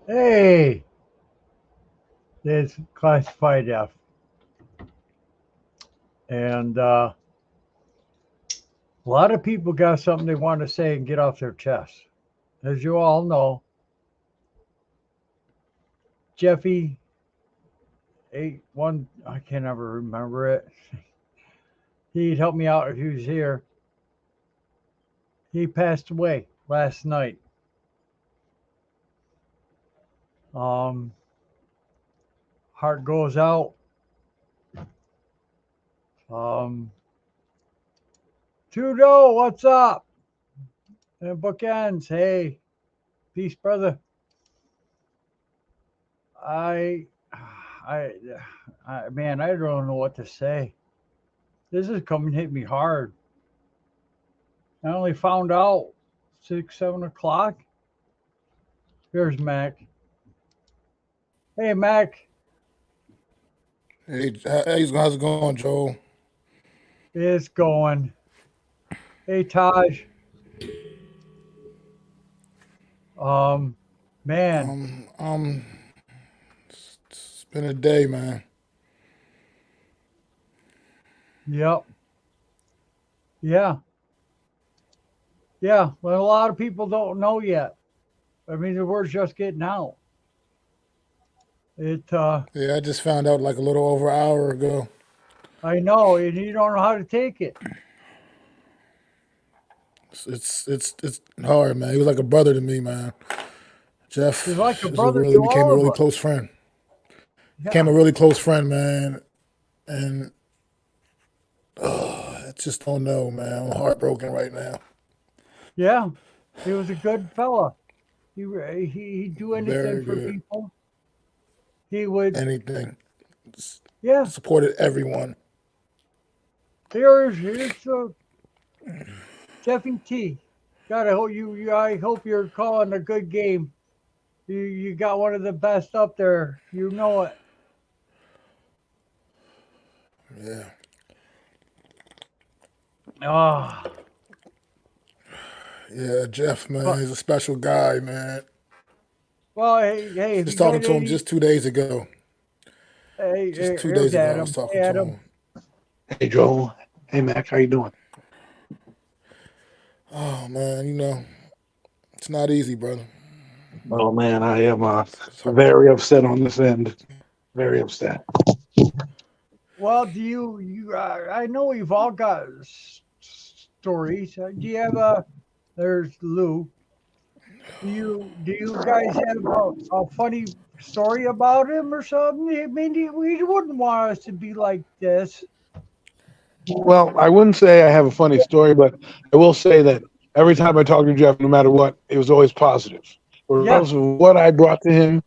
Hey, it's Classified F. And a lot of people got something they want to say and get off their chest. As you all know, Jeffy, I can't ever remember it. He'd help me out if he was here. He passed away last night. Um, Heart goes out. Um, Trudeau, what's up? And bookends, hey, peace, brother. I, I, man, I don't know what to say. This is coming to hit me hard. I only found out 6, 7 o'clock. Here's Mac. Hey, Mac, How's it going, Joel? it's going. Hey, Taj. Um, man, Um, um, it's been a day, man. yep, yeah, yeah. Well, a lot of people don't know yet. I mean, the word's just getting out. It, Yeah, I just found out like a little over an hour ago. I know, and you don't know how to take it. It's hard, man. He was like a brother to me, man. He's like Jeff a is a brother really to became all a of really us. close friend. Became Yeah, a really close friend, man. And I just don't know, man. I'm heartbroken right now. yeah. He was a good fella. He'd do anything Very for good. people. He would, Anything. S- yeah. Supported everyone. Here's Jeffy T. God, I hope I hope you're calling a good game. You got one of the best up there. You know it. Yeah. Ah, Yeah, Jeff, man. but He's a special guy, man. well, hey, if Just you got talking to him any, just 2 days ago. hey, Just two here's days ago, I was Adam. Hey, talking to Adam. him. Hey Joel. Hey Mac, how you doing? Oh man, it's not easy, brother. Oh man, I am It's hard. very upset on this end. Very upset. Well, do you? I know we've all got stories. Do you have a? There's Lou. Do you guys have a funny story about him or something? I mean, we wouldn't want us to be like this. Well, I wouldn't say I have a funny story, but I will say that every time I talked to Jeff, no matter what, it was always positive. Yeah, Regardless of what I brought to him,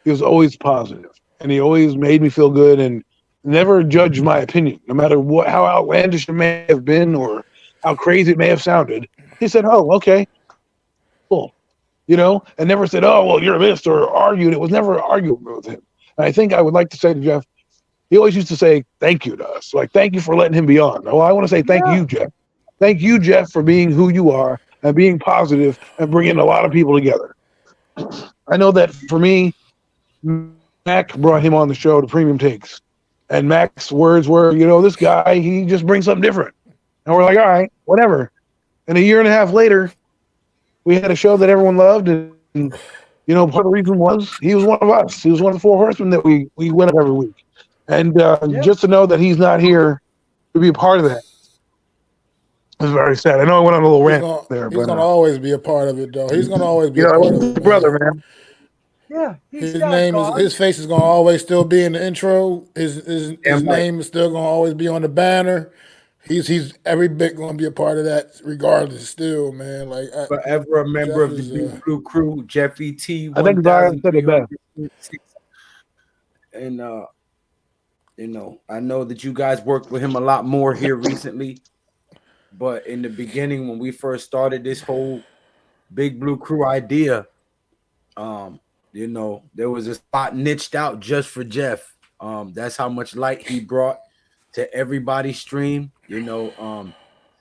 he was always positive, and he always made me feel good and never judged my opinion, no matter what how outlandish it may have been or how crazy it may have sounded. He said, "Oh, okay, cool," and never said, "Oh, well, you're this," or argued. It was never an argument with him. And I think I would like to say to Jeff, he always used to say thank you to us, like thank you for letting him be on. Well, I want to say thank yeah, you, Jeff. Thank you, Jeff, for being who you are and being positive and bringing a lot of people together. I know that for me, Mac brought him on the show to Premium Takes, and Mac's words were, this guy, he just brings something different. And we're like, all right, whatever. And a year and a half later, we had a show that everyone loved, and part of the reason was he was one of us. He was one of the four horsemen that we went up every week. And yeah, just to know that he's not here to be a part of that is very sad. I know I went on a little He's rant gonna there, he's but gonna always be a part of it, though. He's gonna always be a I part of love it, the man. brother, man. yeah. He's His not name is gone. his face is gonna always still be in the intro. His Damn right. name is still gonna always be on the banner. He's every bit gonna be a part of that, regardless. Still, man. Like Forever a member Jeff of the is Big Blue Crew, Jeffy T, I think Zion said it best. 1306. And I know that you guys worked with him a lot more here recently, but in the beginning, when we first started this whole Big Blue Crew idea, um, there was a spot niched out just for Jeff. That's how much light he brought to everybody's stream. He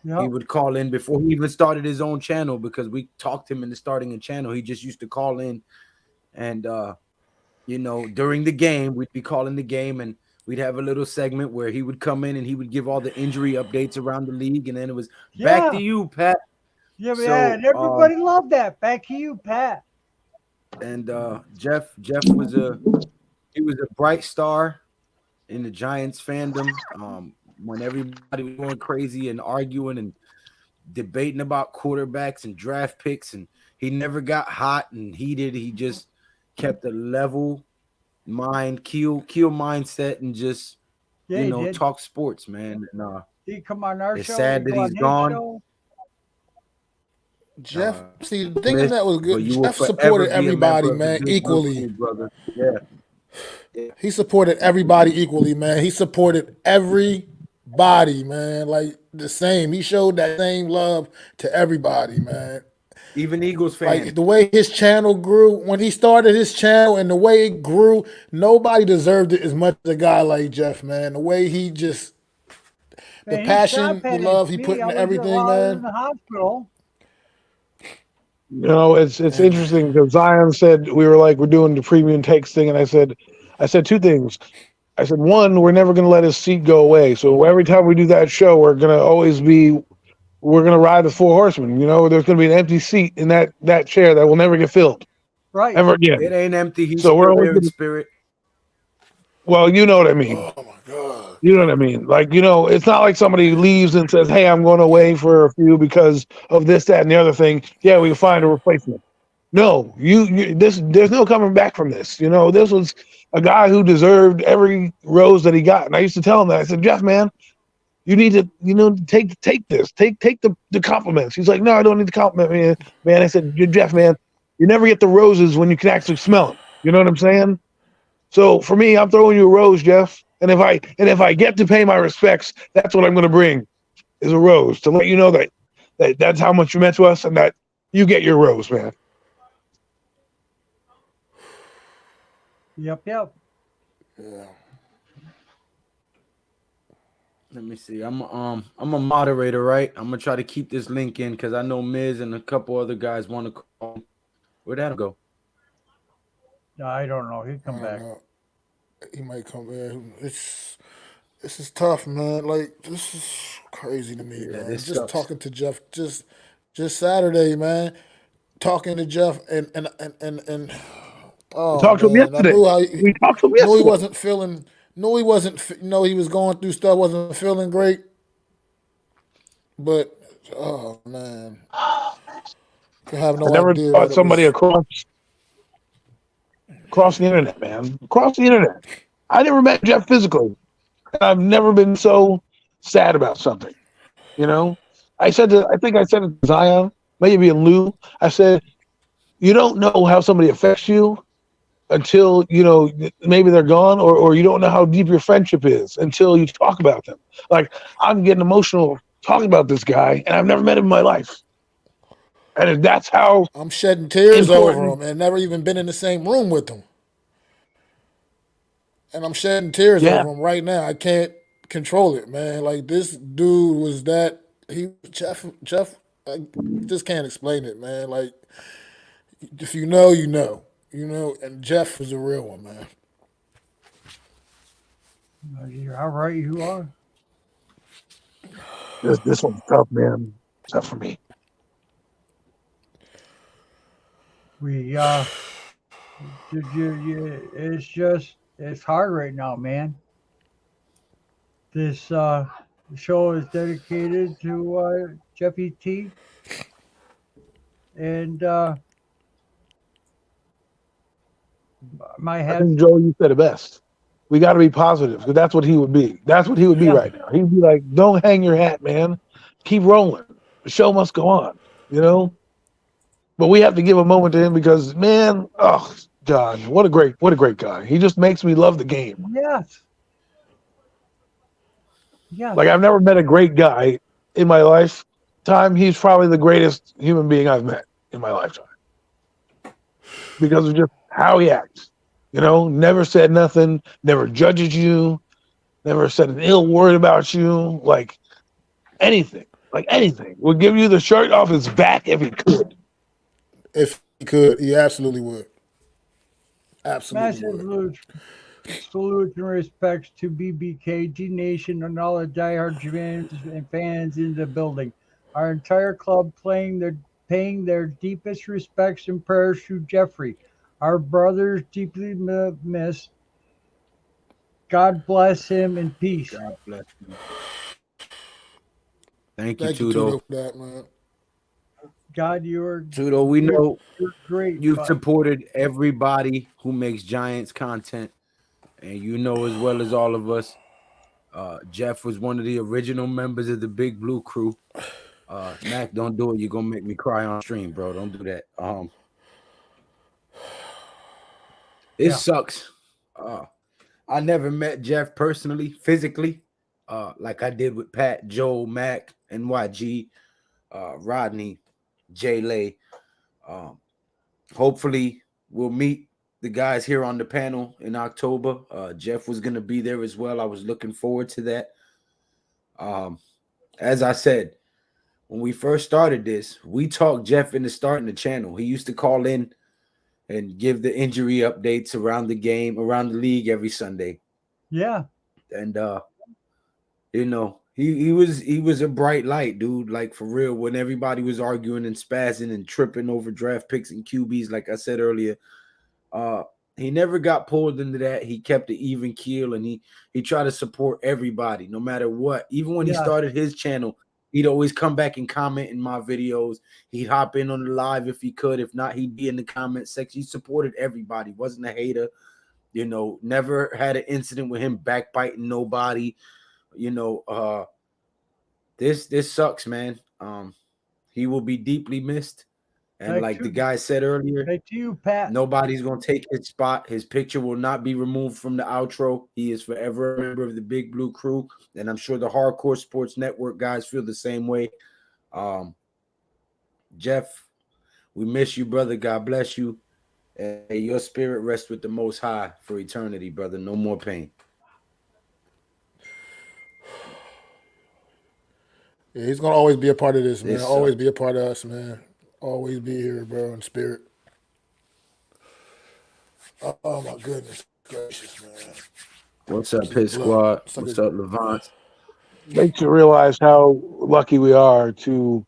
Yep. would call in before he even started his own channel because we talked him into starting a channel. He just used to call in And during the game, we'd be calling the game, and we'd have a little segment where he would come in and he would give all the injury updates around the league, and then it was back to Yeah. you, Pat. Yeah, So, and everybody loved that. Back to you, Pat. and Jeff was a bright star in the Giants fandom. When everybody was going crazy and arguing and debating about quarterbacks and draft picks, and he never got hot and heated. He just kept a level mind, keel mindset, and just Yeah, he did. talk sports, man. And He come on our it's show. sad He that go he's on his gone. show. Jeff, see, the thing that was But good, you will Jeff forever supported be a everybody, member of the man, big group to me, equally. brother. Yeah. He supported everybody equally, man. He supported everybody, man. Like the same. He showed that same love to everybody, man. Even Eagles Like fan. the way his channel grew, when he started his channel and the way it grew, nobody deserved it as much as a guy like Jeff, man. The way he just, the Man, he passion, shot the padded love he put me. into I was everything, while I was in man. the hospital. It's And interesting because Zion said we're doing the premium takes thing, and I said two things. I said, one, we're never going to let his seat go away. So every time we do that show, we're going to ride the four horsemen. There's going to be an empty seat in that chair that will never get filled Right. ever again. It ain't empty. He's So we're still always there in going to, spirit. well, you know what I mean. oh my God. You know what I mean? Like, it's not like somebody leaves and says, hey, I'm going away for a few because of this, that, and the other thing. Yeah, we can find a replacement. No, there's no coming back from this. This was a guy who deserved every rose that he got. And I used to tell him that. I said, Jeff, man, you need to, take this, take the compliments. He's like, no, I don't need the compliment, man. I said, Jeff, man, you never get the roses when you can actually smell them. You know what I'm saying? So for me, I'm throwing you a rose, Jeff. And if I get to pay my respects, that's what I'm going to bring is a rose to let you know that that's how much you meant to us and that you get your rose, man. Yep. Yeah. Let me see. I'm a moderator, right? I'm gonna try to keep this link in because I know Miz and a couple other guys want to call. Where'd that go? No, I don't know. He'll come back. He might come back. This is tough, man. Like this is crazy to me, man. This Just sucks. talking to Jeff, just Saturday, man. Talking to Jeff and oh We talked to him man, I yesterday. knew how We talked to him knew he yesterday. wasn't feeling. Knew he wasn't. He was going through stuff. Wasn't feeling great. But oh man, you have I no never idea thought that it somebody was. across the internet, man. Across the internet. I never met Jeff physically. I've never been so sad about something. I think I said to Zion, maybe in Lou, I said, you don't know how somebody affects you until, maybe they're gone, or you don't know how deep your friendship is until you talk about them. Like, I'm getting emotional talking about this guy, and I've never met him in my life. And that's how I'm shedding tears over important. him and never even been in the same room with him. And I'm shedding tears Yeah. over him right now. I can't control it, man. Like this dude was that Jeff. I just can't explain it, man. Like if you know, you know. And Jeff was a real one, man. You're how right you are. This one's tough, man. Tough for me. We it's hard right now, man. This show is dedicated to Jeffy T. And my I hat. think, Joe, you said it best. We got to be positive because that's what he would be. That's what he would be right now. He'd be like, don't hang your hat, man. Keep rolling. The show must go on, But we have to give a moment to him because, man, oh, God, what a great guy. He just makes me love the game. Yes. Yeah. Like, I've never met a great guy in my lifetime. He's probably the greatest human being I've met in my lifetime because of just how he acts. Never said nothing, never judges you, never said an ill word about you, like anything. Would give you the shirt off his back if he could. If he could, he absolutely would. Absolutely Massive would. salute and respects to BBK, G Nation, and all the diehard fans in the building. Our entire club paying their deepest respects and prayers to Jeffrey. Our brothers deeply missed. God bless him in peace. God bless you. Thank you, Thank you, Tudo, Tudo. for that, man. God, Tudo, we you're, know you're great, you've but supported everybody who makes Giants content, and you know as well as all of us, Jeff was one of the original members of the Big Blue Crew. Mac, don't do it. You're gonna make me cry on stream, bro. Don't do that. It yeah, sucks. I never met Jeff personally, physically, like I did with Pat, Joe, Mac, NYG, Rodney, Jay Lay. Hopefully, we'll meet the guys here on the panel in October. Jeff was going to be there as well. I was looking forward to that. As I said, when we first started this, we talked Jeff into starting the channel. He used to call in and give the injury updates around the game, around the league every Sunday. yeah, And you know, he was a bright light, dude. Like for real, when everybody was arguing and spazzing and tripping over draft picks and QBs, like I said earlier, he never got pulled into that. He kept an even keel, and he tried to support everybody, no matter what. Even when he yeah, started his channel, he'd always come back and comment in my videos. He'd hop in on the live if he could. If not, he'd be in the comment section. He supported everybody. Wasn't a hater. You know, never had an incident with him backbiting nobody. You know, this sucks, man. He will be deeply missed. And like the guy said earlier, to you, Pat. nobody's gonna take his spot. His picture will not be removed from the outro. He is forever a member of the Big Blue Crew, and I'm sure the Hardcore Sports Network guys feel the same way. Jeff, we miss you, brother. God bless you. And your spirit rests with the Most High for eternity, brother. No more pain. Yeah, he's gonna always be a part of this, man. This Always sucks. be a part of us, man. Always be here, bro, in spirit. Oh my goodness gracious, man. What's up, His Squad? What's up, Levant? Makes you realize how lucky we are to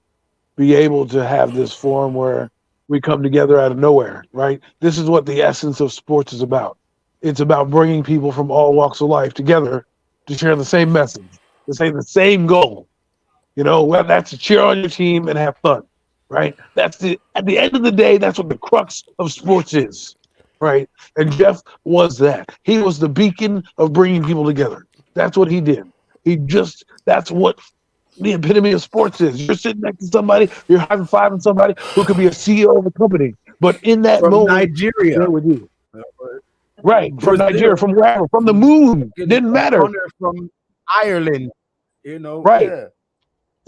be able to have this forum where we come together out of nowhere, right? This is what the essence of sports is about. It's about bringing people from all walks of life together to share the same message, to say the same goal. You know, well, that's to cheer on your team and have fun, right? At the end of the day, that's what the crux of sports is, right? And Jeff was that. He was the beacon of bringing people together. That's what he did. That's what the epitome of sports is. You're sitting next to somebody, you're high-fiving somebody who could be a CEO of a company, but in that From moment, Nigeria, they're with you. Right, from Brazil, Nigeria, from wherever, from the moon, didn't matter. From Ireland, you know, right? Yeah.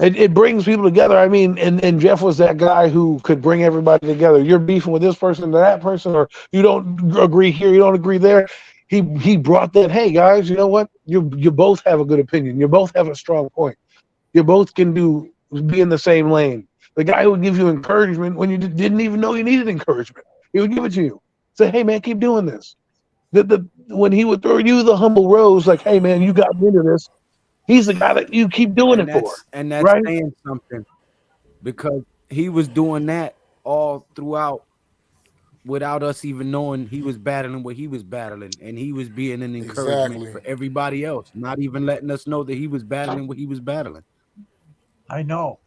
It brings people together. I mean, and Jeff was that guy who could bring everybody together. You're beefing with this person to that person, or you don't agree here, you don't agree there. He brought that. Hey guys, you know what? You both have a good opinion. You both have a strong point. You both can be in the same lane. The guy who would give you encouragement when you didn't even know you needed encouragement, he would give it to you. Say, hey man, keep doing this. When he would throw you the humble rose, like, hey man, you got me into this. He's the guy that you keep doing it for. And that's right? saying something, because he was doing that all throughout without us even knowing he was battling what he was battling, and he was being an encouragement for everybody else, not even letting us know that he was battling what he was battling. I know.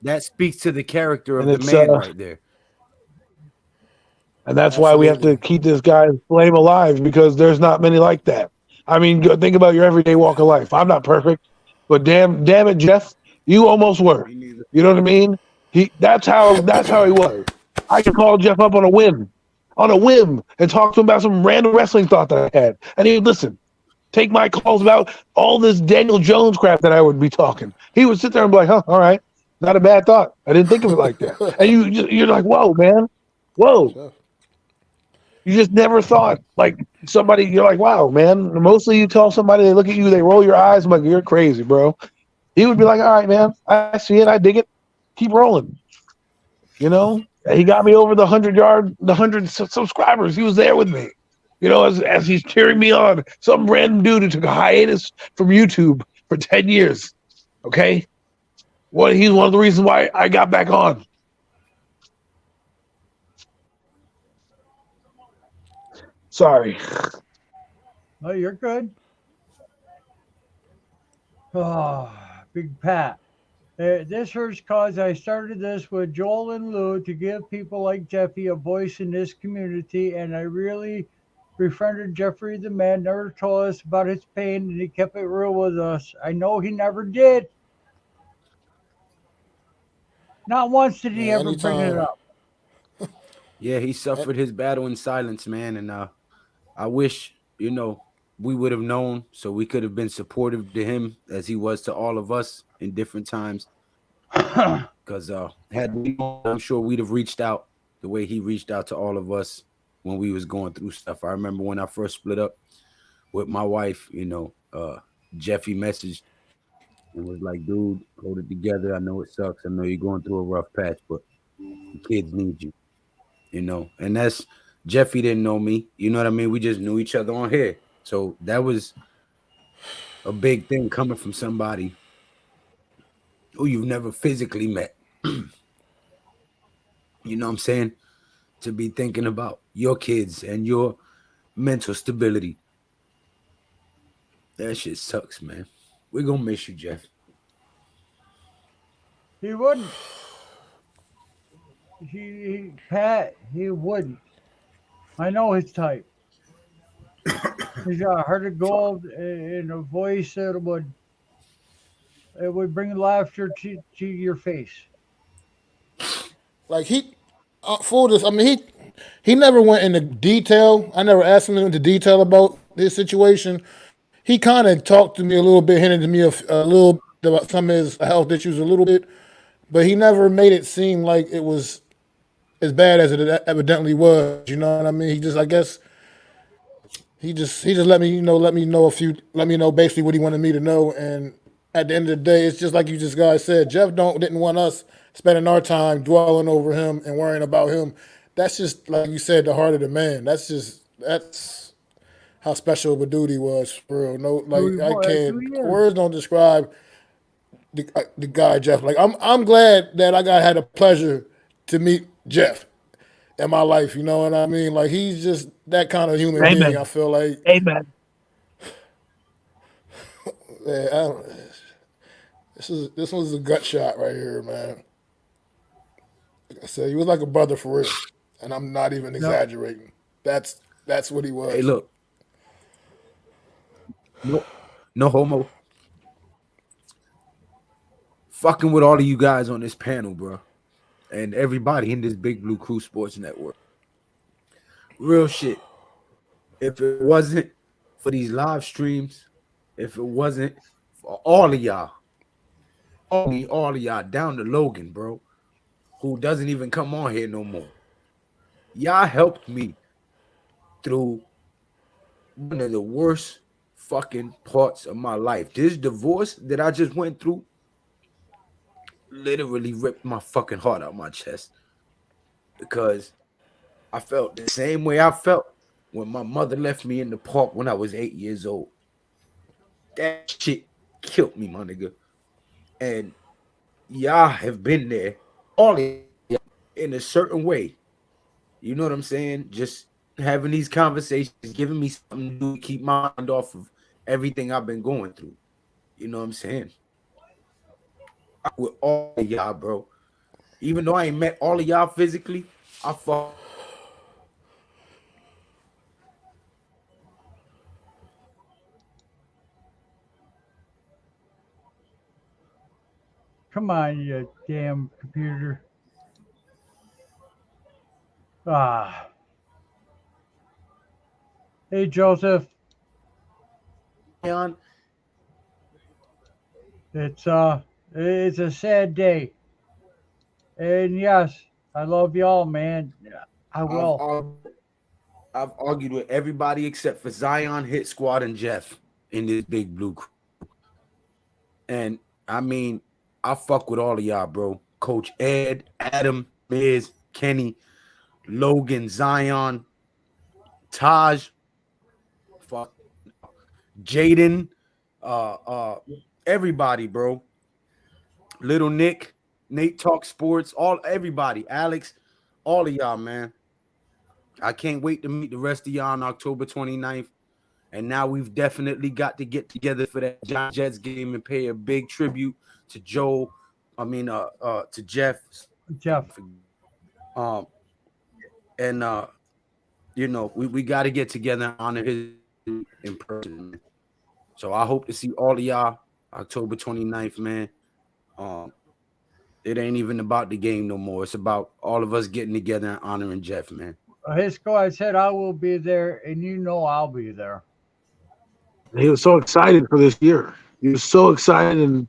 That speaks to the character of the man right there. And that's why we have to keep this guy's flame alive, because there's not many like that. I mean, think about your everyday walk of life. I'm not perfect, but damn it, Jeff, you almost were. You know what I mean? That's how he was. I could call Jeff up on a whim, and talk to him about some random wrestling thought that I had, and he would listen. Take my calls about all this Daniel Jones crap that I would be talking. He would sit there and be like, "Huh, all right, not a bad thought. I didn't think of it like that." And you're like, "Whoa, man, whoa." You just never thought, like, somebody, you're like, wow, man. Mostly you tell somebody, they look at you, they roll your eyes, I'm like, you're crazy, bro. He would be like, all right, man, I see it, I dig it. Keep rolling. You know? He got me over the 100 subscribers. He was there with me. As he's cheering me on. Some random dude who took a hiatus from YouTube for 10 years. Okay? He's one of the reasons why I got back on. Sorry. Oh, you're good. Oh, Big Pat. This hurts cause I started this with Joel and Lou to give people like Jeffy a voice in this community, and I really befriended Jeffrey the man, never told us about his pain, and he kept it real with us. I know he never did. Not once did he Man, ever bring it anytime. up. Yeah, he suffered his battle in silence, man. And I wish, we would have known so we could have been supportive to him as he was to all of us in different times. Because had we known, I'm sure we'd have reached out the way he reached out to all of us when we was going through stuff. I remember when I first split up with my wife, Jeffy messaged and was like, dude, hold it together. I know it sucks. I know you're going through a rough patch, but the kids need you, And that's Jeffy didn't know me. You know what I mean? We just knew each other on here. So that was a big thing coming from somebody who you've never physically met. You know what I'm saying? To be thinking about your kids and your mental stability. That shit sucks, man. We're gonna miss you, Jeff. He wouldn't. Pat, he wouldn't. I know his type. He's got a heart of gold and a voice that would bring laughter to your face. Like for this, I mean, he never went into detail. I never asked him into detail about this situation. He kind of talked to me a little bit, hinted to me a little bit about some of his health issues a little bit, but he never made it seem like it was as bad as it evidently was. You know what I mean? I guess, he just let me know basically what he wanted me to know. And at the end of the day, it's just like you just guys said. Jeff didn't want us spending our time dwelling over him and worrying about him. That's just like you said, the heart of the man. That's how special of a dude he was for real. No, like I That's who can't. he is. Words don't describe the guy Jeff. Like I'm glad that had the pleasure to meet Jeff in my life. You know what I mean? Like he's just that kind of human being. I Amen. feel like Amen. man, this was a gut shot right here, man. Like I said, he was like a brother for real, and I'm not even No, exaggerating. That's what he Hey, was. look, no, no homo. Fucking with all of you guys on this panel, bro, and everybody in this Big Blue Crew Sports Network. Real shit. If it wasn't for these live streams, if it wasn't for all of y'all, all of y'all down to Logan, bro, who doesn't even come on here no more. Y'all helped me through one of the worst fucking parts of my life. This divorce that I just went through literally ripped my fucking heart out my chest because I felt the same way I felt when my mother left me in the park when I was 8 years old. That shit killed me, my nigga. And y'all have been there, all of y'all, in a certain way. You know what I'm saying? Just having these conversations, giving me something to do to keep my mind off of everything I've been going through. You know what I'm saying? With all of y'all, bro. Even though I ain't met all of y'all physically, I fuck. come on, you damn computer. Ah, hey Joseph, On. it's uh, it's a sad day, and yes, I love y'all, man. I I've will. argued, I've argued with everybody except for Zion, Hit Squad, and Jeff in this Big Blue Crew. And I mean, I fuck with all of y'all, bro. Coach Ed, Adam, Miz, Kenny, Logan, Zion, Taj, fuck, Jaden, everybody, bro. Little Nick, Nate Talk Sports, everybody, Alex, all of y'all, man. I can't wait to meet the rest of y'all on October 29th. And now we've definitely got to get together for that Giants Jets game and pay a big tribute to Joe. To Jeff. Jeff. We got to get together and honor his in person, man. So I hope to see all of y'all October 29th, man. It ain't even about the game no more. It's about all of us getting together and honoring Jeff, man. His squad said I will be there, and I'll be there. He was so excited for this year. He was so excited and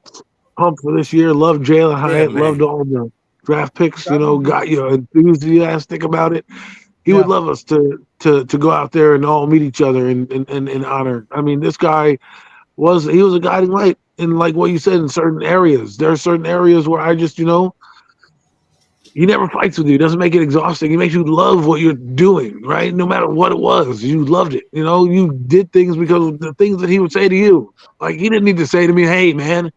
pumped for this year. Loved Jalen Hyatt. Loved all the draft picks. Got you enthusiastic about it. He would love us to go out there and all meet each other and honor. I mean, this guy was a guiding light in, like what you said, in certain areas. There are certain areas where I just, he never fights with you. He doesn't make it exhausting. He makes you love what you're doing, right? No matter what it was, you loved it. You did things because of the things that he would say to you. Like, he didn't need to say to me, "Hey, man,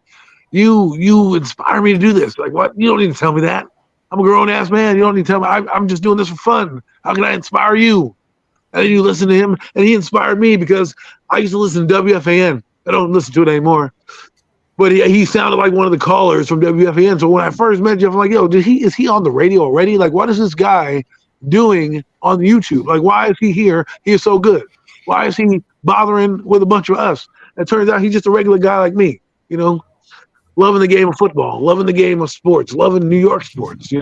you inspire me to do this." Like, what? You don't need to tell me that. I'm a grown-ass man. You don't need to tell me. I'm just doing this for fun. How can I inspire you? And then you listen to him, and he inspired me because I used to listen to WFAN. I don't listen to it anymore. But he sounded like one of the callers from WFAN. So when I first met Jeff, I'm like, yo, is he on the radio already? Like, what is this guy doing on YouTube? Like, why is he here? He is so good. Why is he bothering with a bunch of us? It turns out he's just a regular guy like me, loving the game of football, loving the game of sports, loving New York sports,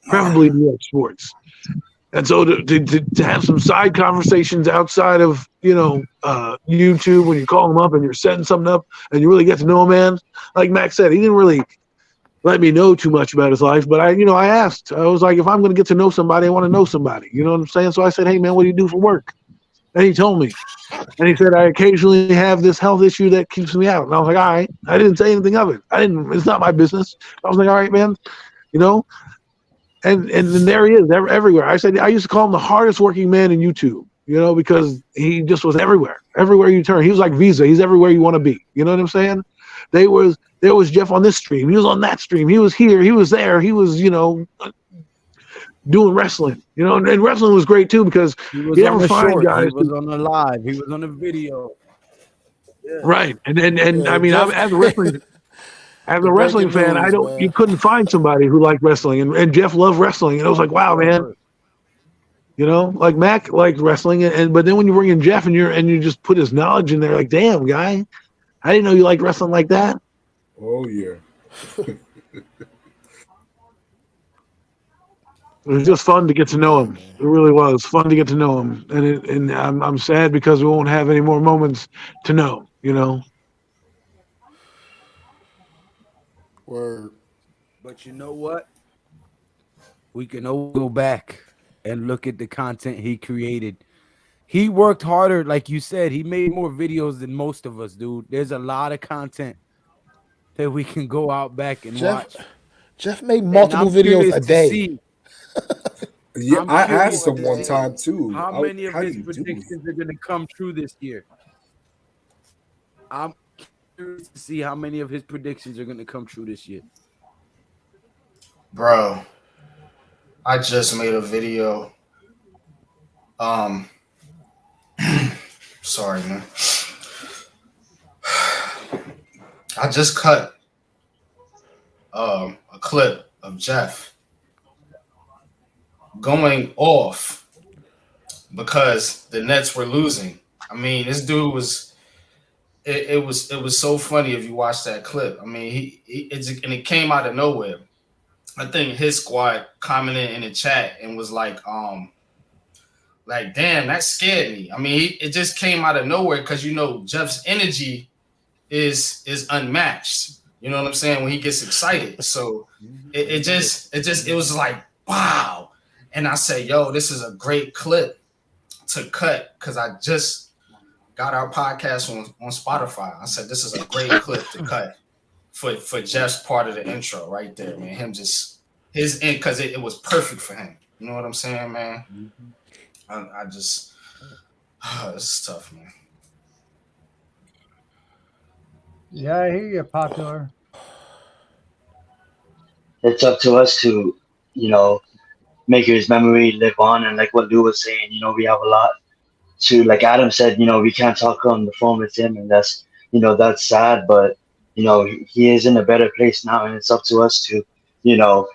preferably New York sports. And so to have some side conversations outside of, YouTube, when you call them up and you're setting something up and you really get to know a man, like Max said, he didn't really let me know too much about his life. But I asked, I was like, if I'm going to get to know somebody, I want to know somebody. You know what I'm saying? So I said, "Hey, man, what do you do for work?" And he told me. And he said, "I occasionally have this health issue that keeps me out." And I was like, all right. I didn't say anything of it. It's not my business. I was like, all right, man, And then there he is, everywhere. I said I used to call him the hardest working man in YouTube, because he just was everywhere. Everywhere you turn, he was like Visa. He's everywhere you want to be. You know what I'm saying? There was Jeff on this stream. He was on that stream. He was here. He was there. He was, doing wrestling. And wrestling was great too because you never find guys. He was on the live. He was on the video. Yeah. Right, and I mean, Jeff, as a wrestling fan, you couldn't find somebody who liked wrestling, and Jeff loved wrestling, and I was like, wow, man, like Mac liked wrestling, but then when you bring in Jeff and you just put his knowledge in there, like, damn, guy, I didn't know you liked wrestling like that. Oh yeah. It was just fun to get to know him. It really was fun to get to know him, and I'm sad because we won't have any more moments to know. Word. But you know what? We can always go back and look at the content he created. He worked harder, like you said. He made more videos than most of us, dude. There's a lot of content that we can go out back and watch. Jeff made multiple videos a day. Yeah, I asked him one time too. How many of his predictions are going to come true this year? I'm curious to see how many of his predictions are going to come true this year. Bro, I just made a video. Sorry, man. I just cut a clip of Jeff going off because the Nets were losing. I mean, this dude was it was so funny if you watch that clip. I mean, it came out of nowhere. I think his squad commented in the chat and was like damn, that scared me. I mean, it just came out of nowhere because Jeff's energy is unmatched. You know what I'm saying? When he gets excited. So it was like, wow. And I said, yo, this is a great clip to cut because I just got our podcast on Spotify. I said, this is a great clip to cut for Jeff's part of the intro right there, man. Him just his end because it was perfect for him. You know what I'm saying, man? I just it's tough, man. Yeah, I hear you, Popular. It's up to us to, make his memory live on. And like what Lou was saying, we have a lot to, like Adam said, we can't talk on the phone with him, and that's sad. But he is in a better place now, and it's up to us to, you know,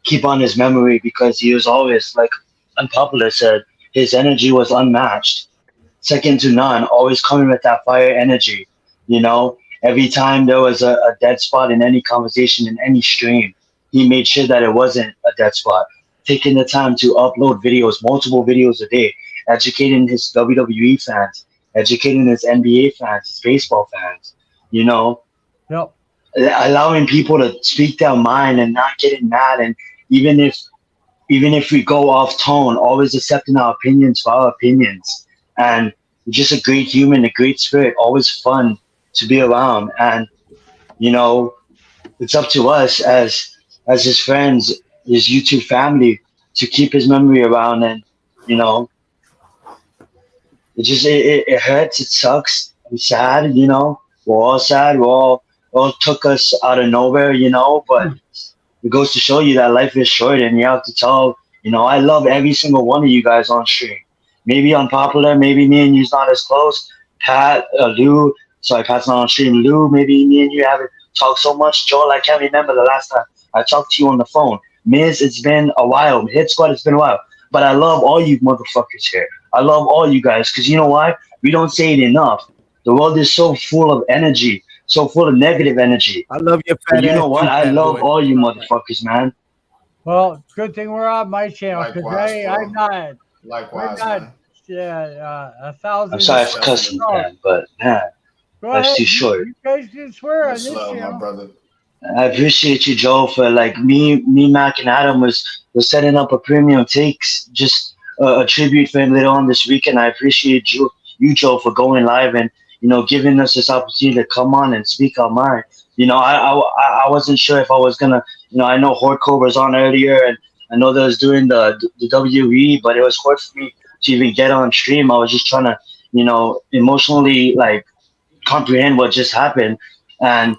keep on his memory, because he was always, like Unpopular said, his energy was unmatched, second to none, always coming with that fire energy. Every time there was a dead spot in any conversation, in any stream, he made sure that it wasn't a dead spot. Taking the time to upload videos, multiple videos a day, educating his WWE fans, educating his NBA fans, his baseball fans, Yep. allowing people to speak their mind and not getting mad. And even if we go off tone, always accepting our opinions for our opinions. And just a great human, a great spirit, always fun to be around. And it's up to us as his friends, his YouTube family, to keep his memory around. And it hurts, it sucks, I'm sad. We're all sad, all took us out of nowhere, but it goes to show you that life is short, and you have to tell, I love every single one of you guys on stream. Maybe Unpopular, maybe me and you's not as close. Lou, sorry, Pat's not on stream. Lou, maybe me and you haven't talked so much. Joel, I can't remember the last time I talked to you on the phone. Miz, it's been a while. Hit Squad, it's been a while. But I love all you motherfuckers here. I love all you guys, because you know why? We don't say it enough. The world is so full of energy, so full of negative energy. I love your But fat you know ass what? too, I fat love boy. all you motherfuckers, man. Well, good thing we're on my channel, because Likewise, bro. I'm not. Likewise, We're not. man. Yeah, 1,000. I'm sorry for cussing, man, but man, Go life's ahead. too short. You guys can swear on Much this love, my channel. brother. I appreciate you, Joe, for like me, Mac, and Adam was setting up a premium takes, just a tribute for him later on this weekend. I appreciate you, Joe, for going live and giving us this opportunity to come on and speak our mind. I wasn't sure if I was gonna, I know Hardcore was on earlier, and I know that was doing the WE, but it was hard for me to even get on stream. I was just trying to, emotionally like comprehend what just happened. And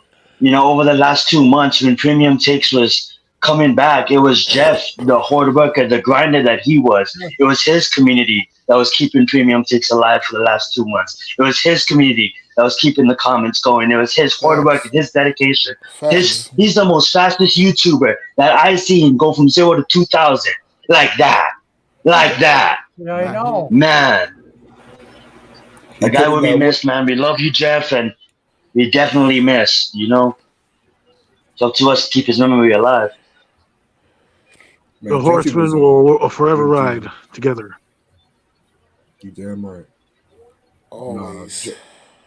over the last 2 months, when Premium Takes was coming back, it was Jeff, the hard worker, the grinder that he was. It was his community that was keeping Premium Takes alive for the last 2 months. It was his community that was keeping the comments going. It was his hard work and his dedication. He's the most fastest YouTuber that I've seen go from 0 to 2,000 like that. Yeah, I know. Man. The guy will be that missed, man. We love you, Jeff, and we definitely miss, It's up to us to keep his memory alive. Man, The Jackie horsemen was, will forever Thank you. ride together. You damn right. Always.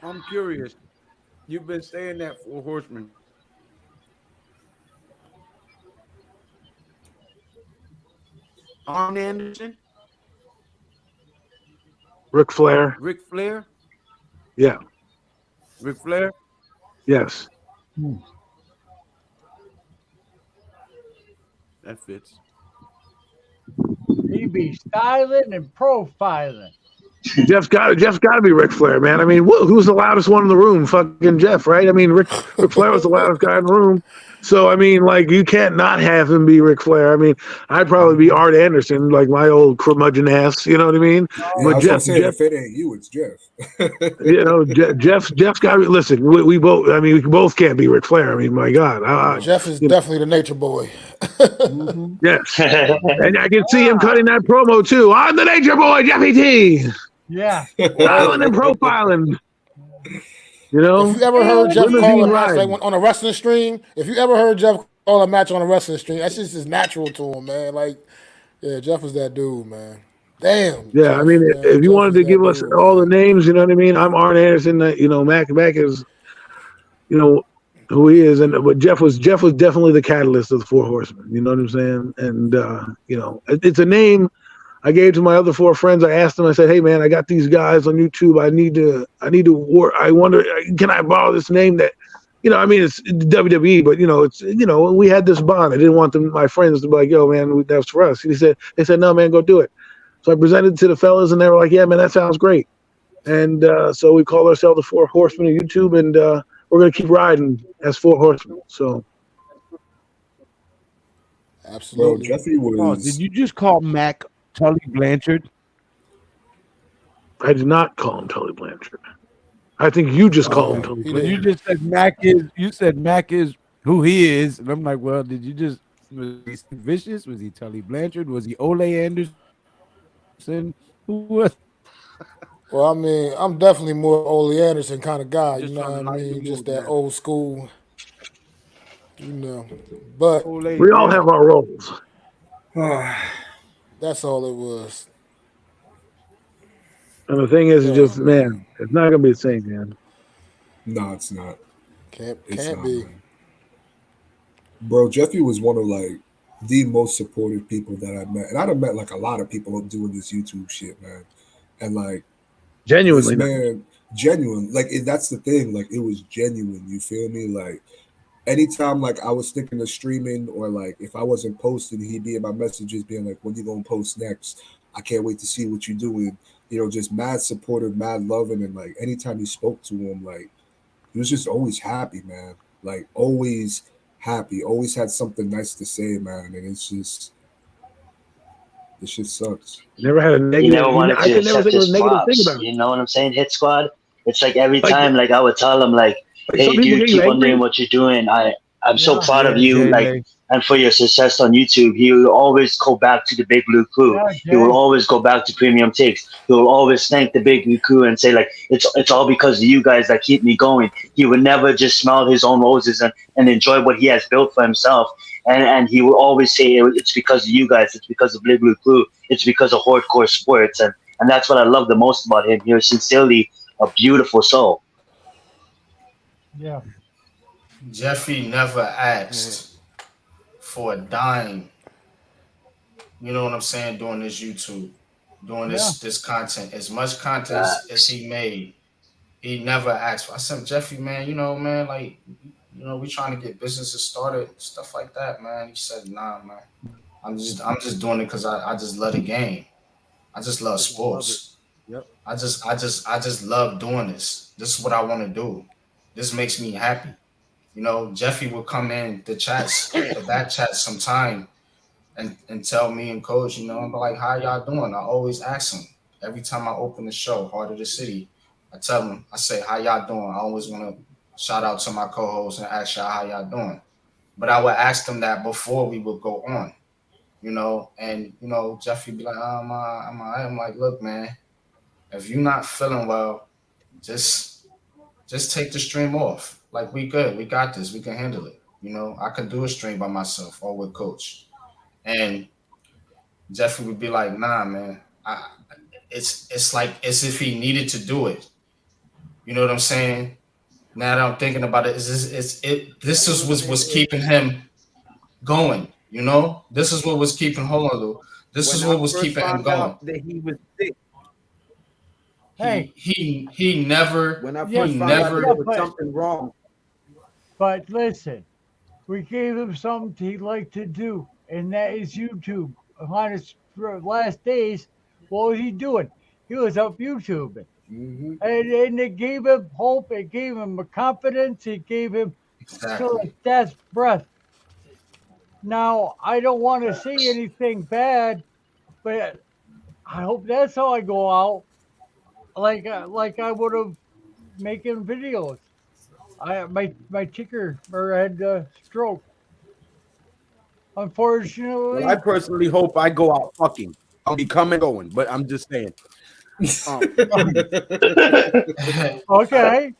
I'm curious. You've been saying that for Horseman. Arn Anderson, Ric Flair. Ric Flair, Yeah. Ric Flair. Yes. That fits. He be styling and profiling. Jeff's got to be Ric Flair, man. I mean, who's the loudest one in the room? Fucking Jeff, right? I mean, Ric Flair was the loudest guy in the room. So I mean, like, you can't not have him be Ric Flair. I mean, I'd probably be Art Anderson, like my old curmudgeon ass. You know what I mean? Yeah, But I was Jeff, saying, if it ain't you, it's Jeff. Jeff's got to listen. We both. I mean, we both can't be Ric Flair. I mean, my God, Jeff is definitely the nature boy. yes. And I can see him cutting that promo too. I'm the Nature Boy, Jeffy T. Yeah. Styling and profiling. You know, If you ever heard Jeff Limousine call a match ride. like on a wrestling stream, if you ever heard Jeff call a match on a wrestling stream, that's just natural to him, man. Like, yeah, Jeff was that dude, man. Damn. Yeah, Jeff, I mean, man. if you Jeff wanted was to that give us dude, all the man. names, you know what I mean? I'm Arn Anderson. Mac is, who he is, but Jeff was definitely the catalyst of the Four Horsemen. You know what I'm saying? And it's a name I gave to my other four friends. I asked them. I said, "Hey, man, I got these guys on YouTube. I need to work. I wonder, can I borrow this name that I mean, it's WWE, but it's we had this bond. I didn't want my friends to be like, "Yo, man, that's for us." They said, "No, man, go do it." So I presented it to the fellas, and they were like, "Yeah, man, that sounds great." And so we call ourselves the Four Horsemen of YouTube, and we're gonna keep riding as Four Horsemen. So, Bro, Absolutely. Jeffy Pause. Did was you just call Mac Tully Blanchard? I did not call him Tully Blanchard. I think you just called him Yeah, Tully he Blanchard. You did. just said Mac is. You said Mac is who he is, and I'm like, well, did you just was he Steve Vicious? Was he Tully Blanchard? Was he Ole Anderson? Who was? Well, I mean, I'm definitely more Ole Anderson kind of guy. You Just know trying what to I lighten the mean? Just mood, that man. old school. You know, but Ole, We all man. have our roles, that's all it was. and the thing is, it's Oh just man, man, it's not gonna be the same, man. no, it's not. It's can't not, be. man. Bro, Jeffy was one of like the most supportive people that I met, and I'd have met like a lot of people doing this YouTube shit, man. And like this Genuinely, not. man, genuine, like that's the thing, like it was genuine. You feel me? Like anytime like I was thinking of streaming or like if I wasn't posting, he'd be in my messages being like, "When you gonna post next? I can't wait to see what you're doing." Just mad supportive, mad loving, and like anytime he spoke to him, like he was just always happy, man. Like always happy, always had something nice to say, man. And it's just this shit sucks. Never had a He negative. never wanted I to could never accept think of his a negative thing flops. about You him. know what I'm saying? Hit squad. It's like every Like, time, like I would tell him, like, some "Hey, people dude, get you keep on doing angry. what you're doing. I'm so Yeah, proud of Yeah, you, J like, May. and for your success on YouTube." He will always go back to the Big Blue Crew. yeah, He will Jay. always go back to Premium Takes. He will always thank the Big Blue Crew and say, like, it's all because of you guys that keep me going. He would never just smell his own roses and enjoy what he has built for himself. And he will always say, "It's because of you guys. It's because of Big Blue Crew. It's because of Hardcore Sports." And that's what I love the most about him. He was sincerely a beautiful soul. Yeah, Jeffrey never asked for a dime. You know what I'm saying? Doing this YouTube, doing yeah. this content, as much content as Facts. he made, he never asked for. I said, Jeffrey, man, man, like, we trying to get businesses started, stuff like that, man. He said, nah, man. I'm just doing it because I just love the game. I just love Because I love it. sports. Yep. I just love doing this. This is what I want to do. This makes me happy. Jeffrey would come in the back chats sometime and tell me and coach, I'm like, how y'all doing? I always ask him every time I open the show, Heart of the City. I tell him, I say, how y'all doing? I always want to shout out to my co-host and ask y'all how y'all doing. But I would ask them that before we would go on, and Jeffrey be like, I'm like, look, man, if you're not feeling well, just take the stream off. Like, we good, we got this, we can handle it. I could do a stream by myself or with coach. And Jeffrey would be like, nah, man. It's like as if he needed to do it. You know what I'm saying? Now that I'm thinking about it, this is what was keeping him going. This is what was keeping hold on, Lou. This When is I what was first keeping him found out going. that he was sick, Hey, He never when I yeah, first he found out that yeah, there never was something wrong, but listen, we gave him something he liked to do, and that is YouTube. On his last days, what was he doing? He was up YouTubing. Hmm. And it gave him hope. It gave him a confidence. It gave him till exactly. his death breath. Now, I don't want to say anything bad, but I hope that's how I go out. Like I would have making videos. My ticker or had stroke. well, I Unfortunately, personally hope I go out fucking. I'll be coming going, but I'm just saying. Um, okay.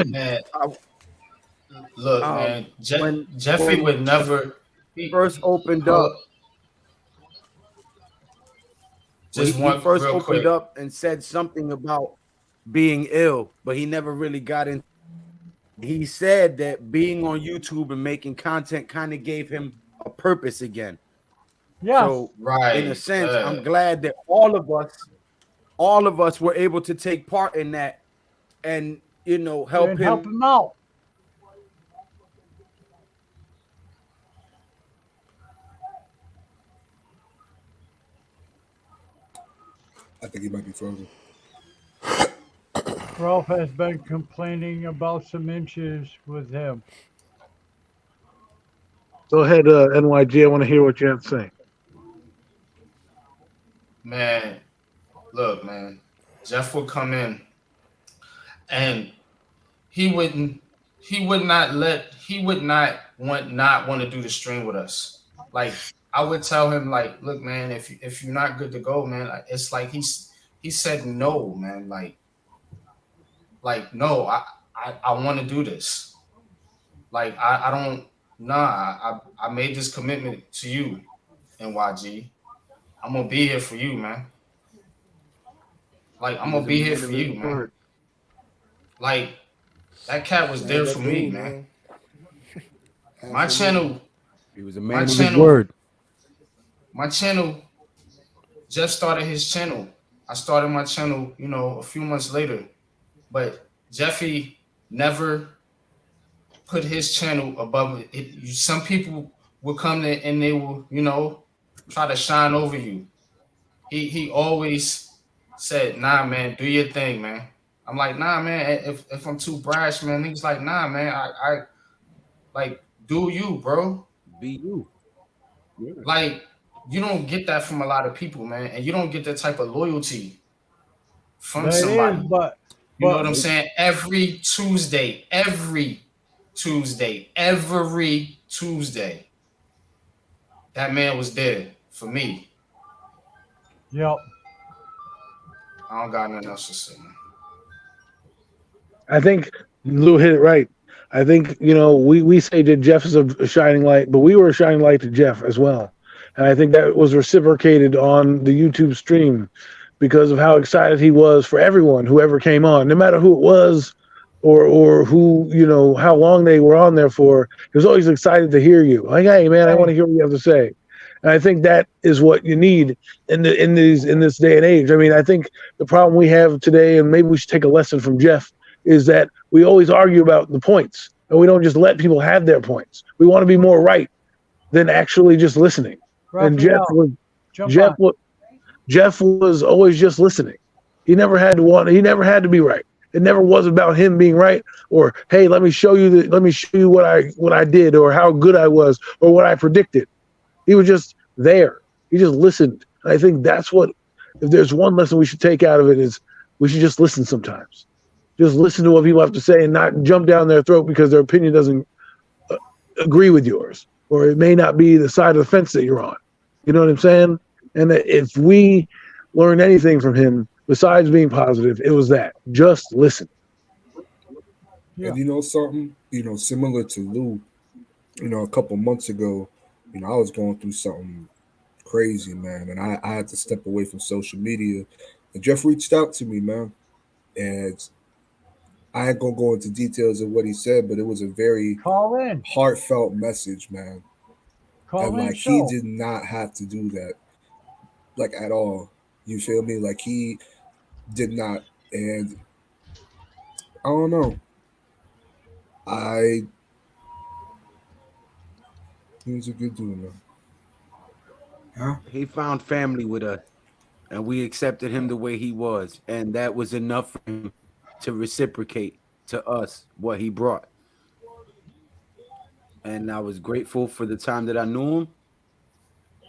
Man, I, look, man, when Jeffrey would never. first opened Hold up, up, when just he one first real opened quick. up and said something about being ill, but he never really got in. He said that being on YouTube and making content kind of gave him a purpose again. Yes. So, in a Right. sense, I'm glad that all of us were able to take part in that. And help and help him. him out. I think he might be frozen. Ralph has been complaining about some inches with him. Go ahead, NYG. I want to hear what you have to say. Man, look, man. Jeff would come in and he wouldn't he would not want to do the stream with us. Like I would tell him, like, look, man, if you're not good to go, man, like, it's like he said no, man. Like no, I want to do this. Like I don't nah, I made this commitment to you, NYG. I'm gonna be here for you, man. Like He I'm was gonna a be here man for of you, his man. word. Like that cat was Man, there for that me, dude, man. man. My Absolutely. channel, He was a my man of his channel, word. my channel. Jeff started his channel. I started my channel, a few months later. But Jeffy never put his channel above it. Some people will come there and they will, try to shine over you. He always said, "Nah, man, do your thing, man." I'm like, "Nah, man. If I'm too brash, man," he's like, "Nah, man. I like do you, bro." Be you. Yeah. Like you don't get that from a lot of people, man, and you don't get that type of loyalty from That is, somebody. You know but what I'm Nope. saying? Every Tuesday, that man was there for me. yep. I don't got nothing else to say, man. I think Lou hit it right. I think, we say that Jeff is a shining light, but we were a shining light to Jeff as well. And I think that was reciprocated on the YouTube stream because of how excited he was for everyone, whoever came on, no matter who it was or who, how long they were on there for. He was always excited to hear you. Like, hey man, I want Hey, to hear what you have to say. And I think that is what you need in this day and age. I mean, I think the problem we have today, and maybe we should take a lesson from Jeff, is that we always argue about the points and we don't just let people have their points. We want to be more right than actually just listening. And Raphael, jump Jeff on. was Jeff was always just listening. He never had to be right. It never was about him being right or hey, let me show you what I did or how good I was or what I predicted. He was just there. He just listened. And I think that's what if there's one lesson we should take out of it is we should just listen sometimes. Just listen to what people have to say and not jump down their throat because their opinion doesn't agree with yours, or it may not be the side of the fence that you're on. You know what I'm saying? And if we learned anything from him besides being positive, it was that just listen. Yeah. And you know something, similar to Lou, a couple months ago, I was going through something crazy, man, and I had to step away from social media. And Jeff reached out to me, man, and I ain't gonna go into details of what he said, but it was a very Call in. heartfelt message, man. Call And in like he show. did not have to do that, like at all. You feel me? Like he did not, and I don't know. I he was a good dude, man. Huh? He found family with us, and we accepted him the way he was, and that was enough for him to reciprocate to us what he brought. And I was grateful for the time that I knew him,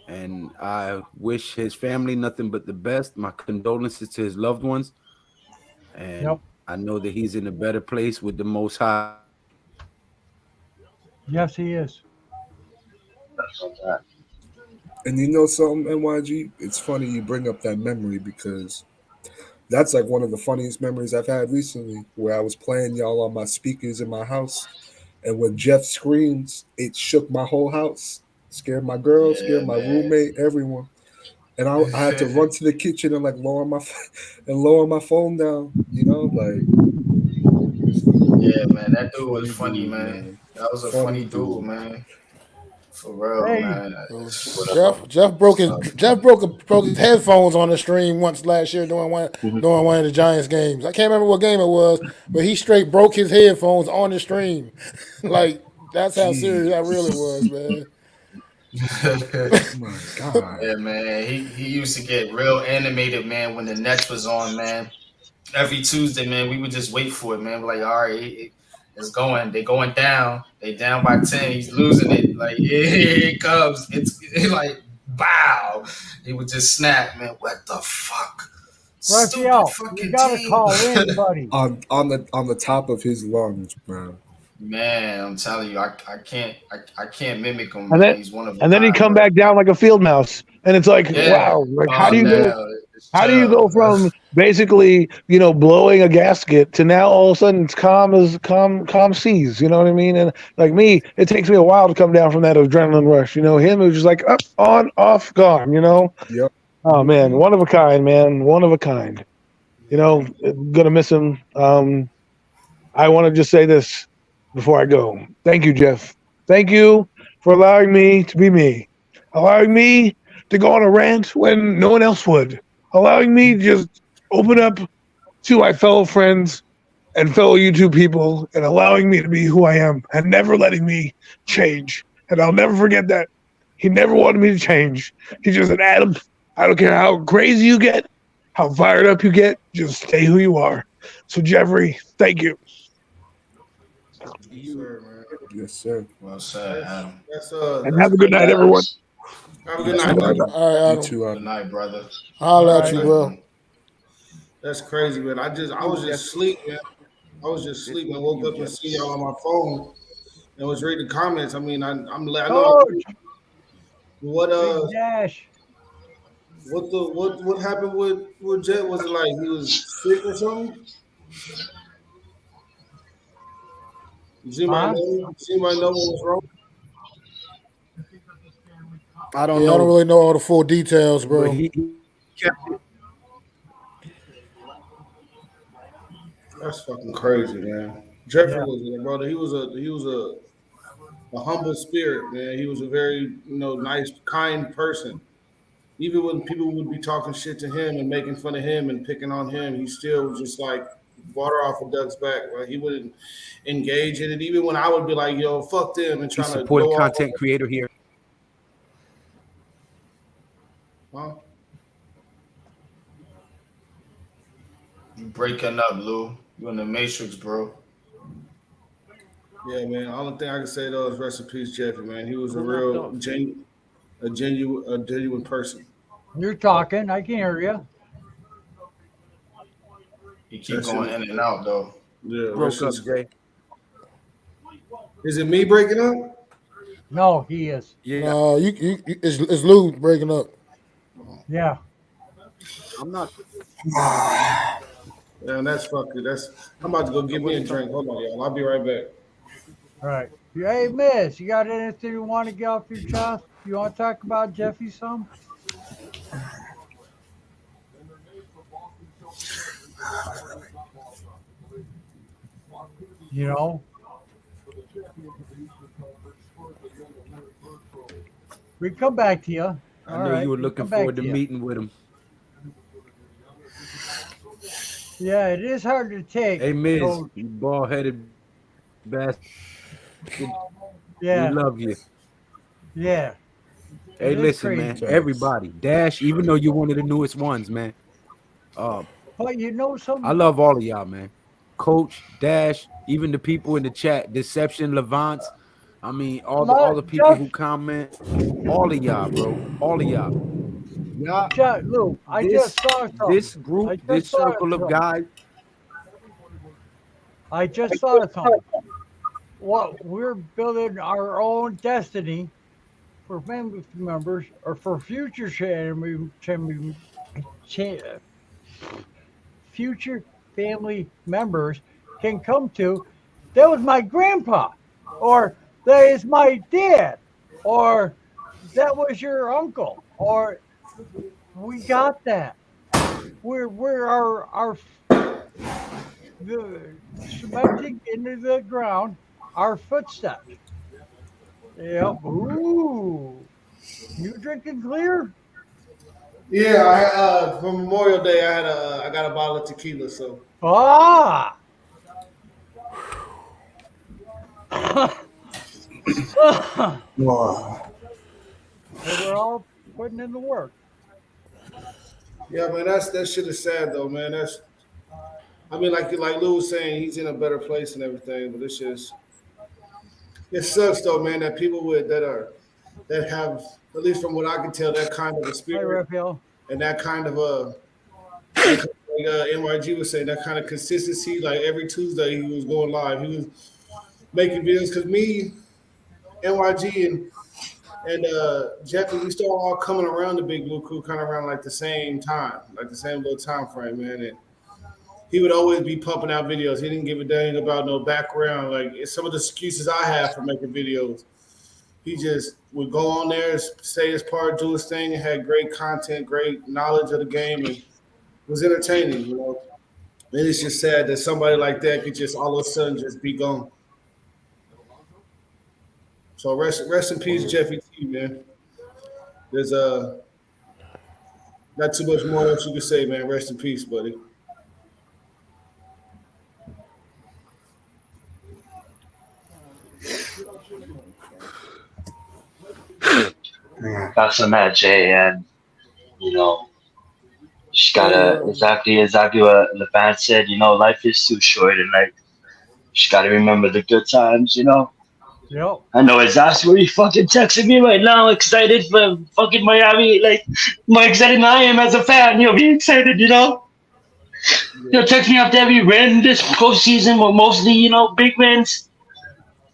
and I wish his family nothing but the best. My condolences to his loved ones, and Yep. I know that he's in a better place with the Most High. Yes, he is. That's all that. And you know something, NYG? It's funny you bring up that memory because that's like one of the funniest memories I've had recently, where I was playing y'all on my speakers in my house, and when Jeff screams, it shook my whole house, scared my girl, Yeah, scared my man. roommate, everyone. And I had to run to the kitchen and like lower my and lower my phone down. Like Yeah, man. That dude was funny funny, dude, man. man. That was a Funny funny dude, dude. man. For real, Hey. man. Jeff broke his headphones on the stream once last year during one of the Giants games. I can't remember what game it was, but he straight broke his headphones on the stream. Like that's how serious that really was, man. My God. Yeah, man. He used to get real animated, man, when the Nets was on, man. Every Tuesday, man, we would just wait for it, man. We're like, all right, it's going. They're going down. They down by 10. He's losing it. Like, here it comes. It's like, bow. He would just snap, man. What the fuck? Stupid Raphael, you fucking gotta team. call in, buddy. On the top of his lungs, bro. Man, I'm telling you, I can't mimic him, And man. then He's one of a and then he'd kind, come bro. back down like a field mouse, and it's like, Yeah. wow, like Calm down. Just how do you chill. go from basically, blowing a gasket to now all of a sudden it's calm seas, you know what I mean? And like me, it takes me a while to come down from that adrenaline rush. Him, it was just like up, on, off, gone, Yep. Oh man, one of a kind, man. One of a kind. Gonna miss him. I want to just say this before I go. Thank you, Jeff. Thank you for allowing me to be me. Allowing me to go on a rant when no one else would. Allowing me to just open up to my fellow friends and fellow YouTube people and allowing me to be who I am and never letting me change. And I'll never forget that. He never wanted me to change. He just said, Adam, I don't care how crazy you get, how fired up you get, just stay who you are. So, Jeffrey, thank you. Yes, sir, man. Yes, sir. Well said, Adam. And have a good night, everyone. Have a good night, brother. All right, You Adam. too, Good night, brother. Holla at you, bro. That's crazy, man. I was just sleeping. I was just sleeping. I woke up and see y'all on my phone and was reading the comments. I mean, I know Coach, what Big Dash. what happened with Jet? Was it like he was sick or something? Does anybody know? Does anybody know what was wrong? I don't I know. don't really know all the full details, bro. But he kept it. That's fucking crazy, man. Jeffrey was a brother. He was a humble spirit, man. He was a very nice, kind person. Even when people would be talking shit to him and making fun of him and picking on him, he still was just like water off a duck's back. Right? He wouldn't engage in it. Even when I would be like, "Yo, fuck them," and trying to supported go content creator here. Huh? You breaking up, Lou. You in the Matrix, bro. Yeah, man. The only thing I can say though is rest in peace, Jeffrey. Man, he was a real genuine person. You're talking. I can hear you. You keep going in and out, though. Yeah, Broke up, Jay. Is it me breaking up? No, he is. Yeah. It's Lou breaking up. Yeah. I'm not. Yeah, that's fucking. I'm about to go get me a drink. Hold on, y'all. I'll be right back. All right. Hey, Miss, you got anything you want to get off your chest? You want to talk about Jeffy some? We come back to you. I know you were looking forward to meeting with him. Yeah, it is hard to take. Hey, Miz, you bald-headed bastard. Yeah. We love you. Yeah. Hey, listen, man. Everybody, Dash, even though you're one of the newest ones, man. But you know something? I love all of y'all, man. Coach, Dash, even the people in the chat, Deception, Levance. I mean, all the people who comment, all of y'all, bro. All of y'all. Lou, I just saw something. This group, this circle of guys. I just saw something. Well, we're building our own destiny for family members or for future future family members can come to. That was my grandpa, or that is my dad, or that was your uncle, or we got that. We're our the cementing into the ground our footsteps. Yep. Ooh. You drinking clear? Yeah, for Memorial Day, I got a bottle of tequila. So Ah. Wow. They were all putting in the work. yeah, man, that shit is sad though, man. I mean, like Lou was saying, he's in a better place and everything, but it sucks though, man, that people that have, at least from what I can tell, that kind of a Hi, spirit Raphael. and that kind of like NYG was saying, that kind of consistency. Like every Tuesday he was going live, he was making videos. Cause me, NYG, and Jeffy, we started all coming around the Big Blue Crew kind of around like the same time, like the same little time frame, man. And he would always be pumping out videos. He didn't give a dang about no background. Like some of the excuses I have for making videos, he just would go on there, say his part, do his thing, and had great content, great knowledge of the game, and was entertaining. And it's just sad that somebody like that could just all of a sudden just be gone. So rest in peace, Jeffy T, man. There's not too much more else you can say, man. Rest in peace, buddy. That's a match, Jay, and you know, just gotta Hey, exactly what LeVan said. You know, life is too short, and like, just gotta remember the good times. You know, Yep. I know exactly where you fucking texting me right now, excited for fucking Miami. Like, more excited than I am as a fan. You'll be excited, you know. You'll text me after every win this postseason, but mostly, you know, big wins.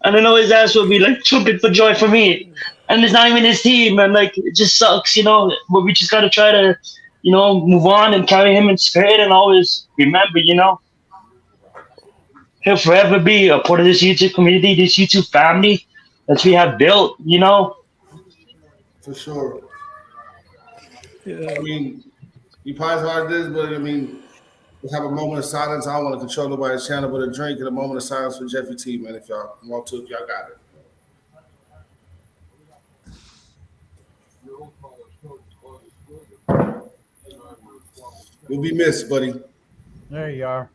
And I know his ass will be like jumping for joy for me. And it's not even his team, and like it just sucks, you know. But we just gotta try to, you know, move on and carry him in spirit and always remember, you know, he'll forever be a part of this YouTube community, this YouTube family that we have built, you know. For sure. I yeah, mean, you probably heard this, but I mean, let's have a moment of silence. I don't want to control nobody's channel, but a drink and a moment of silence for Jeffy T, man. If y'all want to, if y'all got it. You'll be missed, buddy. There you are.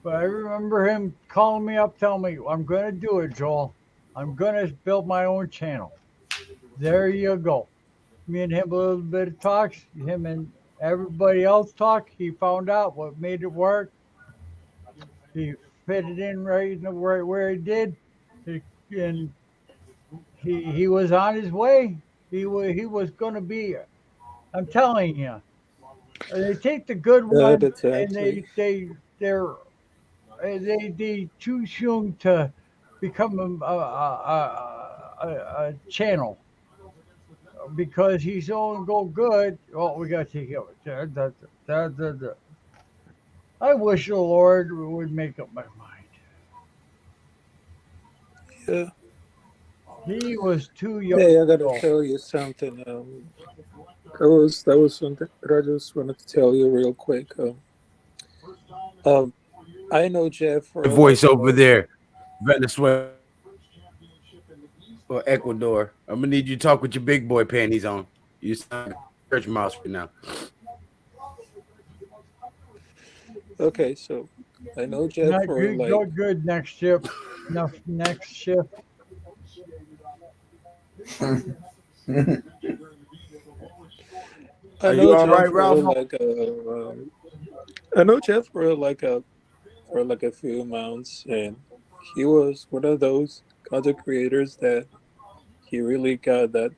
But I remember him calling me up, telling me, I'm going to do it, Joel. I'm going to build my own channel. There you go. Me and him a little bit of talks. Him and everybody else talk. He found out what made it work. He fit it in right in the right where he did. He, and he was on his way. He was going to be. I'm telling you, they take the good that ones and exactly. they choose him to become a channel because he's only go good. Oh, we got to take it. I wish the Lord would make up my mind. Yeah. He was too young Hey, I to gotta go. tell you something. That was something that I just wanted to tell you real quick. Um, I know Jeff for The like voice over there, Venezuela or Ecuador. I'm gonna need you to talk with your big boy panties on. You sound like a church mouse right now. okay, so I know Jeff Not for good. like Go good next shift. Next shift. I Are you know all Jeff right, for Ralph? like I know Jeff for like a few months, and he was one of those content creators that he really got that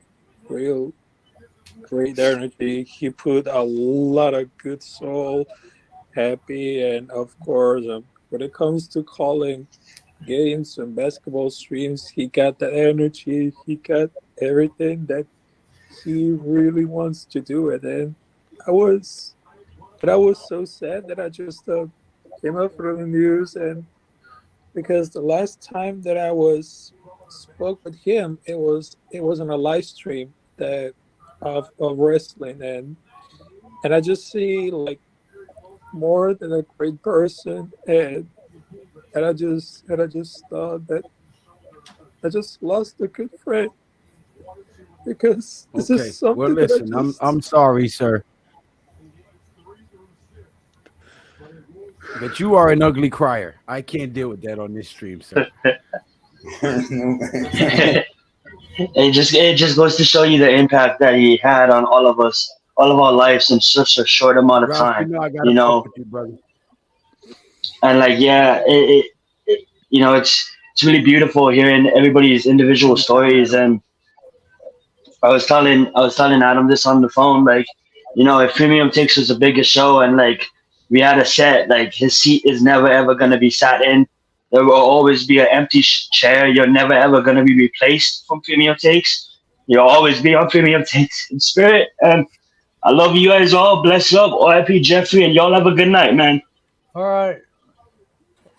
real great energy. He put a lot of good soul, happy, and of course, when it comes to calling games and basketball streams, he got that energy. He got everything that he really wants to do it. And I was, but I was so sad that I just came up from the news, and because the last time that I was spoke with him, it was on a live stream that of wrestling, and I just see like more than a great person, and I just thought that I just lost a good friend because this is Okay. Well, something that I listen, I'm just I'm sorry, sir, but you are an ugly crier. I can't deal with that on this stream, sir. It just goes to show you the impact that he had on all of us, all of our lives in such a short amount of Ralph, you time. know I gotta You fuck know, with you, brother. and like yeah, it's really beautiful hearing everybody's individual Anytime, stories. Adam. And I was telling Adam this on the phone, like, if Premium Takes was the biggest show and like we had a set, like his seat is never ever gonna be sat in. There will always be an empty chair. You're never ever gonna be replaced from Premium Takes. You'll always be on Premium Takes in spirit. And I love you guys all. Bless up, RIP Jeffrey, and y'all have a good night, man. All right.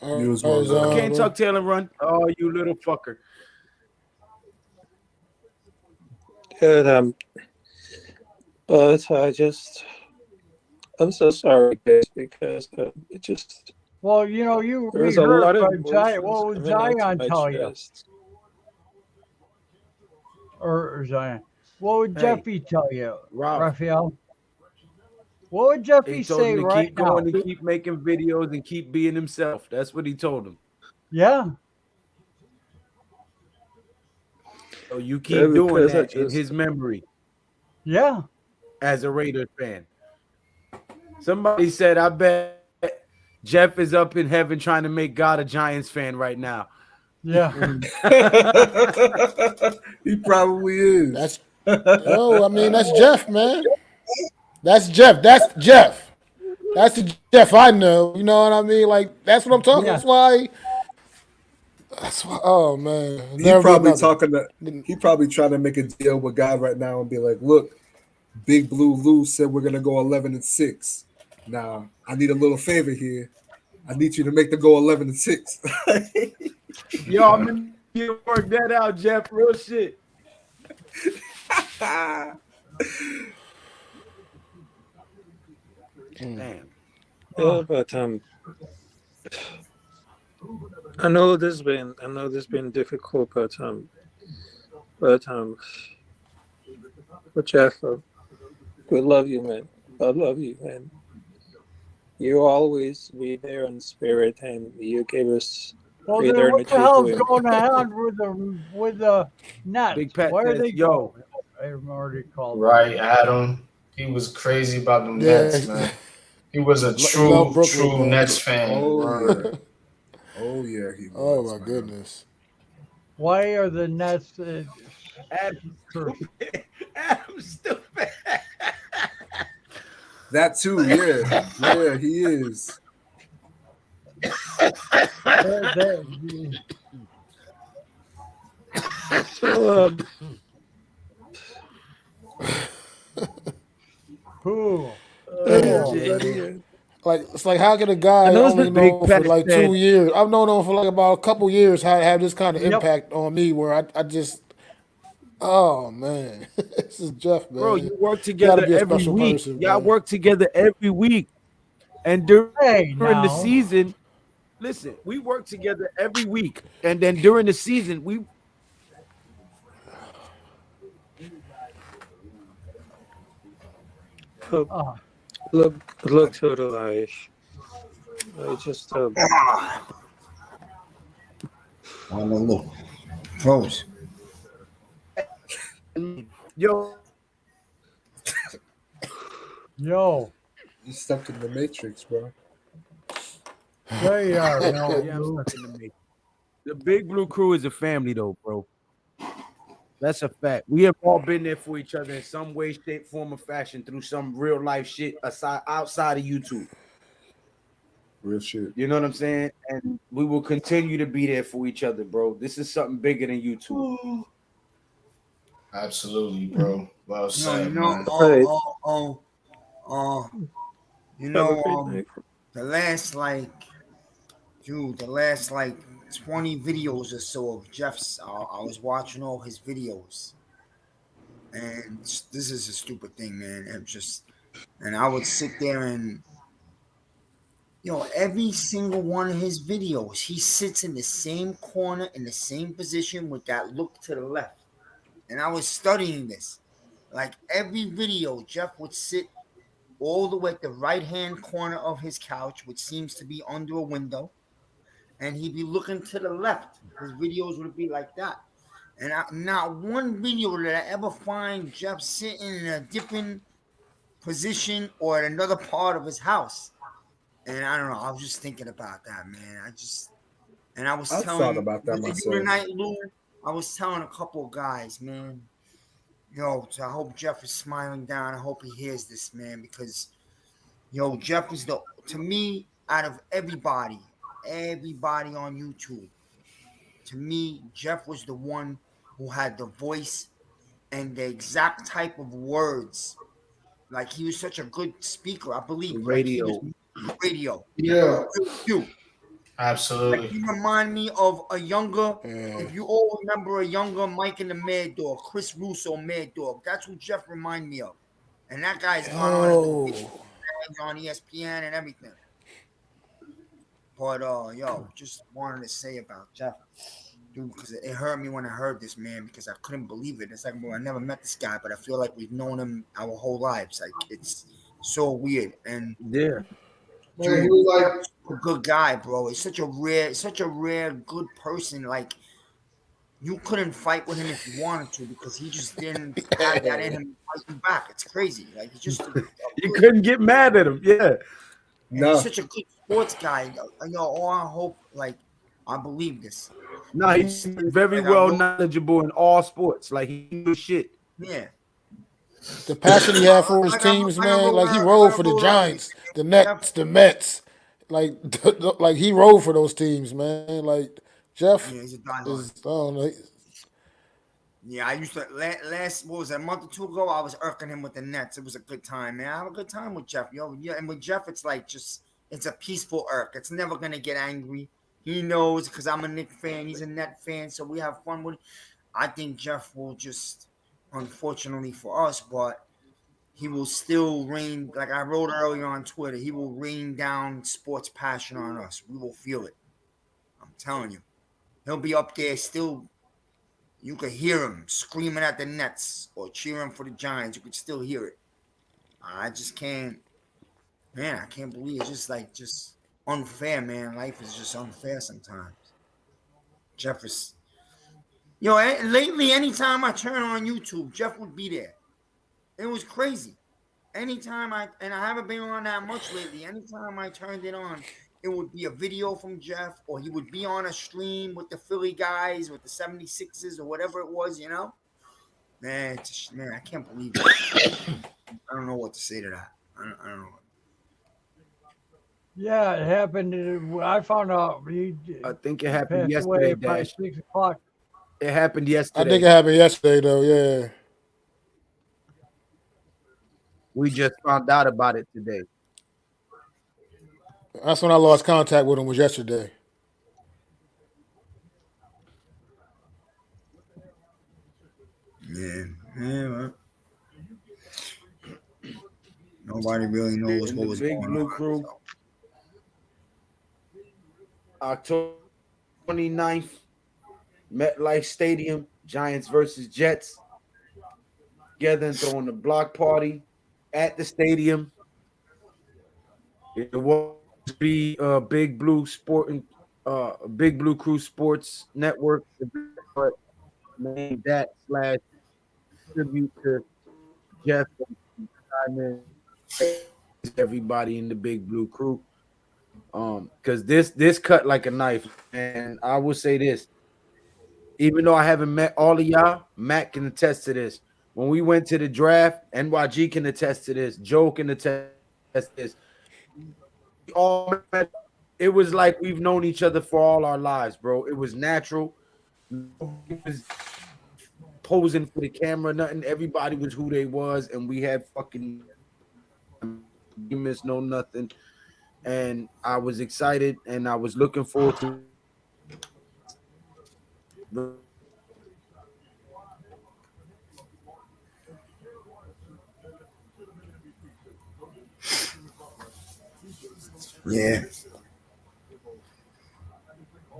You as well, All man. right, Can't bro. tuck tail and run. Oh, you little fucker. good. But I'm so sorry, guys, because it just Well, you there's be a hurt lot of by Zion. emotions What would coming out to Zion my tell you? chest. Or Zion. What would Hey, Jeffy tell you, Ralph. Raphael? What would He Jeffy told say him to right keep now? going and keep making videos and keep being himself. That's what he told him. Yeah. So you Yeah, keep doing because I that in just his memory Yeah. as a Raiders fan. Somebody said, I bet Jeff is up in heaven trying to make God a Giants fan right now. Yeah. He probably is. That's I mean, that's Jeff, man. That's Jeff. That's Jeff. That's the Jeff I know. You know what I mean? Like that's what I'm talking. Yeah. That's why. That's why. Oh man, He never be probably another. talking to. He probably trying to make a deal with God right now and be like, "Look, Big Blue Lou said we're gonna go 11-6. Now I need a little favor here. I need you to make them go 11-6." Yo, I'm gonna need you to work that out, Jeff. Real shit. Damn. yeah, but I know this been difficult, but Jeff, we love you, man. I love you, man. You always be there in spirit, and you gave us Well, great then what the energy hell to is it. going on with the Nets? Big Pat What are says, they yo, called? I already called them. Right, Adam. He was crazy about them Yeah, Nets, man. He was a he loved true, Brooklyn, true man. Nets fan. Oh yeah. Word. Oh yeah, he Oh was, my man. goodness. Why are the Nets? Adam cursed? stupid. Adam stupid. That too, yeah. Yeah, he is. They- So, Who? Jenny, Like it's like how can a I guy know it's only been Big know for Pat like said, 2 years? I've known him for like about a couple years. Have this kind of Yep. impact on me where I just oh man, this is Jeff, bro, man. you work You got to together be a every special week. person, Y'all man. work together every week. And during Hey, the now. season, listen, we work together every week. And then during the season, we Uh, look to the life. I just I don't know. Pros. yo, yo, You stepped in the matrix, bro. there you are. No, yeah, I'm stuck in the matrix. The Big Blue Crew is a family, though, bro. That's a fact. We have all been there for each other in some way, shape, form, or fashion through some real life shit outside of YouTube. Real shit. You know what I'm saying? And we will continue to be there for each other, bro. This is something bigger than YouTube. Absolutely, bro. Well No, said, you know, man. right. you Have a know, great night. the last the last 20 videos or so of Jeff's, I was watching all his videos, and this is a stupid thing, man. And I would sit there and every single one of his videos, he sits in the same corner in the same position with that look to the left. And I was studying this. Like every video, Jeff would sit all the way at the right hand corner of his couch, which seems to be under a window, and he'd be looking to the left. His videos would be like that. And not one video did I ever find Jeff sitting in a different position or at another part of his house. And I don't know. I was just thinking about that, man. And I was I thought telling about that was it you myself. tonight, Lou? I was telling a couple of guys, man. So I hope Jeff is smiling down. I hope he hears this, man, because Jeff is to me, out of everybody on YouTube, to me, Jeff was the one who had the voice and the exact type of words. Like he was such a good speaker. I believe like he was Radio. radio. Yeah. You. Like Absolutely. you remind me of a younger, Yeah. if you all remember a younger Mike and the Mad Dog, Chris Russo Mad Dog. That's who Jeff remind me of. And that guy's gone on to be big Yo. on ESPN and everything. But just wanted to say about Jeff, dude, because it hurt me when I heard this, man, because I couldn't believe it. It's like, well, I never met this guy, but I feel like we've known him our whole lives. Like it's so weird. And Yeah. Man, he dude, was like, a good guy, bro. It's such a rare, good person. Like you couldn't fight with him if you wanted to because he just didn't have that in him to fight you back. It's crazy. Like he's just a You good, couldn't get mad at him. Yeah. and he's No, such a good sports guy. All I hope, like, I believe this. No, he's very Like I well wrote, knowledgeable in all sports. Like he knew shit. yeah. The passion he had for his Like I teams, like I man. wrote, Like he like rode I for the wrote earlier. Giants, the Jeff, Nets, the Mets. Like, like he rode for those teams, man. Like Jeff yeah, he's a diehard. is, I don't know. Yeah, I used to last what was it, a month or two ago. I was irking him with the Nets. It was a good time, man. I have a good time with Jeff, yo. Yeah, and with Jeff, it's like it's a peaceful irk. It's never gonna get angry. He knows because I'm a Knick fan. He's a Net fan, so we have fun with. I think Jeff will just, unfortunately for us, but he will still rain. Like I wrote earlier on Twitter, he will rain down sports passion on us. We will feel it. I'm telling you, he'll be up there still. You could hear him screaming at the Nets or cheering for the Giants. You could still hear it. I just can't, man. I can't believe it's just unfair, man. Life is just unfair sometimes. Jeff lately, anytime I turn on YouTube, Jeff would be there. It was crazy. And I haven't been on that much lately. Anytime I turned it on, it would be a video from Jeff, or he would be on a stream with the Philly guys, with the 76ers, or whatever it was. Man, man, I can't believe it. I don't know what to say to that. I don't know. Yeah, it happened. I found out I think it he happened passed away yesterday, by Dash. 6 o'clock. It happened I yesterday. think it happened yesterday, though. Yeah. We just found out about it today. That's when I lost contact with him, was yesterday. Yeah, well, nobody really knows In what the was Big going Blue on. Crew, So. October 29th, MetLife Stadium, Giants versus Jets. Together and throwing a block party at the stadium. It will be Big Blue Crew Sports Network. Named that slash tribute to Jeff and Simon, everybody in the Big Blue Crew. Because this cut like a knife, and I will say this. Even though I haven't met all of y'all, Matt can attest to this. When we went to the draft, NYG can attest to this. Joe can attest to this. It was like we've known each other for all our lives, bro. It was natural. Nobody was posing for the camera, nothing. Everybody was who they was, and we had fucking miss no nothing. And I was excited, and I was looking forward to. Yeah.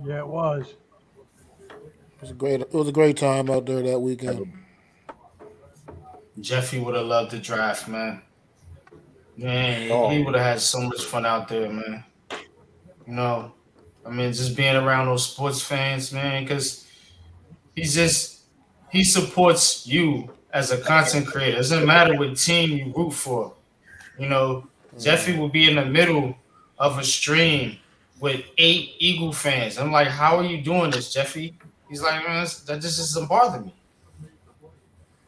Yeah, it was. It was a great. It was a great time out there that weekend. Jeffy would have loved the draft, man. Man, he Oh, would have had so much fun out there, man. You know, I mean, just being around those sports fans, man, because he's just he supports you as a content creator. It doesn't matter what team you root for. You know, Jeffy will be in the middle of a stream with 8 Eagle fans. I'm like, how are you doing this, Jeffy? He's like, man, that just doesn't bother me.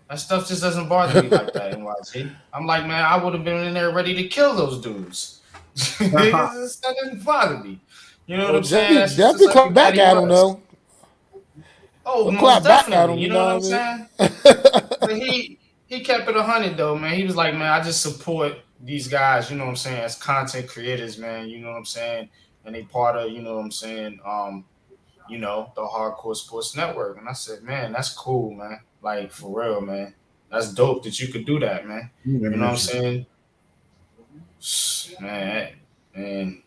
That stuff just doesn't bother me like that in YT. I'm like, man, I would have been in there ready to kill those dudes. That doesn't bother me. You know what Well, I'm saying? Jeffy That's just definitely like who clapped back Daddy at him was. though. Oh, He'll most clap back at definitely. him. You You know what know I'm what I saying? mean? But he kept it 100 though, man. He was like, man, I just support these guys. You know what I'm saying? As content creators, man. You know what I'm saying? And they part of, you know what I'm saying? The Hardcore Sports Network. And I said, man, that's cool, man. Like for real, man. That's dope that you could do that, man. You know what I'm saying? Man, man,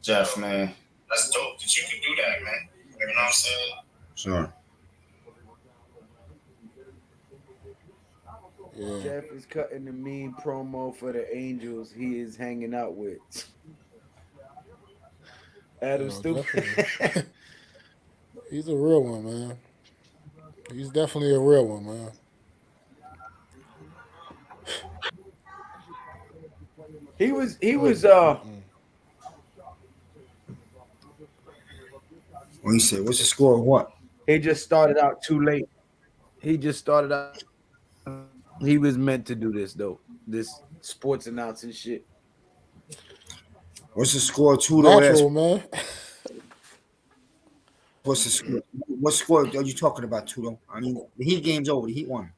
Jeff, man. That's dope that you could do that, man. You know what I'm saying? sure. Yeah. Jeff is cutting the mean promo for the Angels he is hanging out with. Adam Yo, Stupid. definitely. He's a real one, man. He's definitely a real one, man. he But was What you say? What's the score of what? he just started out too late. He just started out. He was meant to do this though. This sports announcing shit. What's the score? Tudo asked. natural, man. What's the score? What score are you talking about, Tudo? I mean, the Heat game's over. The Heat won.